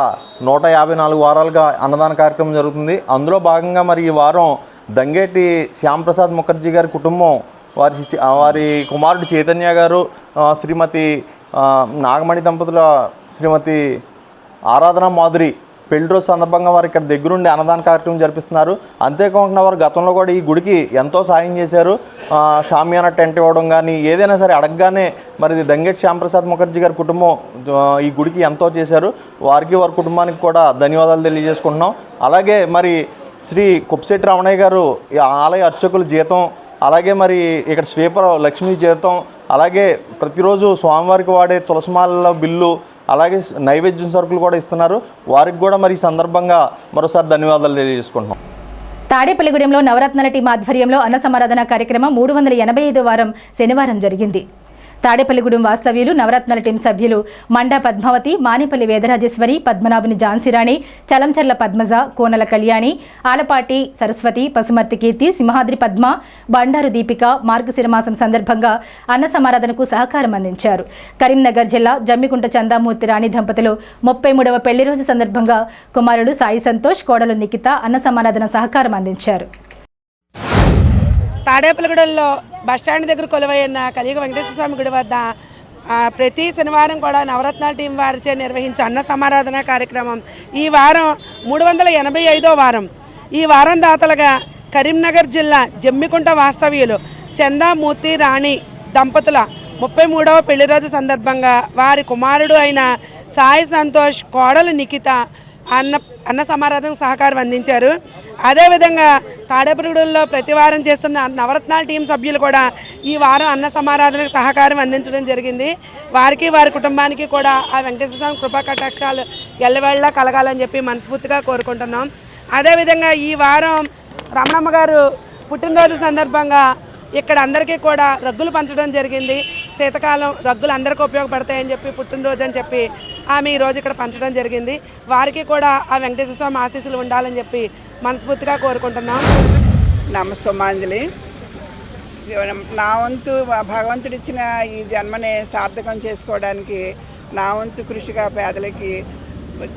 154 వారాలుగా అన్నదాన కార్యక్రమం జరుగుతుంది. అందులో భాగంగా మరి ఈ వారం దంగేటి శ్యాంప్రసాద్ ముఖర్జీ గారి కుటుంబం వారి కుమారుడు చైతన్య గారు, శ్రీమతి నాగమణి దంపతుల శ్రీమతి ఆరాధన మాధురి పెళ్లి రోజు సందర్భంగా వారు ఇక్కడ దగ్గరుండి అన్నదాన కార్యక్రమం జరిపిస్తున్నారు. అంతేకాకుండా వారు గతంలో కూడా ఈ గుడికి ఎంతో సాయం చేశారు. షామియానా టెంట్ ఇవ్వడం కానీ ఏదైనా సరే అడగగానే మరి దంగేటి శ్యాంప్రసాద్ ముఖర్జీ గారి కుటుంబం ఈ గుడికి ఎంతో చేశారు. వారికి వారి కుటుంబానికి కూడా ధన్యవాదాలు తెలియజేసుకుంటున్నాం. అలాగే మరి శ్రీ కుప్సెట్టి రమణయ్య గారు ఈ ఆలయ అర్చకుల జీతం, అలాగే మరి ఇక్కడ స్వీపర్ లక్ష్మీ జీతం, అలాగే ప్రతిరోజు స్వామివారికి వాడే తులసిమాల బిల్లు, అలాగే నైవేద్యం సరుకులు కూడా ఇస్తున్నారు. వారికి కూడా మరి ఈ సందర్భంగా మరోసారి ధన్యవాదాలు తెలియజేసుకుంటున్నాం. తాడేపల్లిగూడెంలో నవరత్నాల టీం ఆధ్వర్యంలో అన్న సమారాధన కార్యక్రమం 385వ వారం శనివారం జరిగింది. తాడేపల్లిగూడెం వాస్తవ్యులు నవరత్నాల టీం సభ్యులు మండా పద్మావతి, మానేపల్లి వేదరాజేశ్వరి, పద్మనాభుని ఝాన్సీరాణి, చలంచర్ల పద్మజ, కోనల కళ్యాణి, ఆలపాటి సరస్వతి, పసుమర్తి కీర్తి, సింహాద్రి పద్మ, బండారు దీపిక మార్గశిర మాసం సందర్భంగా అన్న సమారాధనకు సహకారం అందించారు. కరీంనగర్ జిల్లా జమ్మికుంట చందామూర్తి రాణి దంపతులు 33వ పెళ్లి రోజు సందర్భంగా కుమారుడు సాయి సంతోష్, కోడలు నిఖిత అన్న సమారాధన సహకారం అందించారు. తాడేపల్లిగూడెంలో బస్టాండ్ దగ్గర కొలువైన కలియుగ వెంకటేశ్వర స్వామి గుడి వద్ద ప్రతి శనివారం కూడా నవరత్నాల టీం వారిచే నిర్వహించే అన్న సమారాధన కార్యక్రమం ఈ వారం 385వ వారం. ఈ వారం దాతలుగా కరీంనగర్ జిల్లా జమ్మికుంట వాస్తవ్యులు చందామూర్తి రాణి దంపతుల 33వ పెళ్లి రోజు సందర్భంగా వారి కుమారుడు అయిన సాయి సంతోష్, కోడలు నిఖిత అన్న సమారాధనకు సహకారం అందించారు. అదేవిధంగా తాడేపల్లిగూడెంలో ప్రతి వారం చేస్తున్న నవరత్నాల టీం సభ్యులు కూడా ఈ వారం అన్న సమారాధనకు సహకారం అందించడం జరిగింది. వారికి వారి కుటుంబానికి కూడా ఆ వెంకటేశ్వర స్వామి కృపా కటాక్షాలు ఎల్లవేళలా కలగాలని చెప్పి మనస్ఫూర్తిగా కోరుకుంటున్నాం. అదేవిధంగా ఈ వారం రమణమ్మ గారు పుట్టినరోజు సందర్భంగా ఇక్కడ అందరికీ కూడా రగ్గులు పంచడం జరిగింది. శీతకాలం రగ్గులు అందరికీ ఉపయోగపడతాయని చెప్పి పుట్టినరోజు అని చెప్పి ఆమె ఈరోజు ఇక్కడ పంచడం జరిగింది. వారికి కూడా ఆ వెంకటేశ్వర స్వామి ఆశీస్సులు ఉండాలని చెప్పి మనస్ఫూర్తిగా కోరుకుంటున్నాం. నమస్సుమాంజలి. నా వంతు భగవంతుడిచ్చిన ఈ జన్మని సార్థకం చేసుకోవడానికి నా వంతు కృషిగా పేదలకి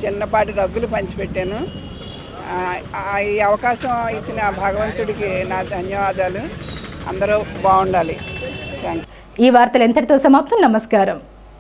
చిన్నపాటి రగ్గులు పంచిపెట్టాను. ఈ అవకాశం ఇచ్చిన భగవంతుడికి నా ధన్యవాదాలు. అందరూ బాగుండాలి. ఈ వార్తలు ఎంతటితో సమాప్తం. నమస్కారం.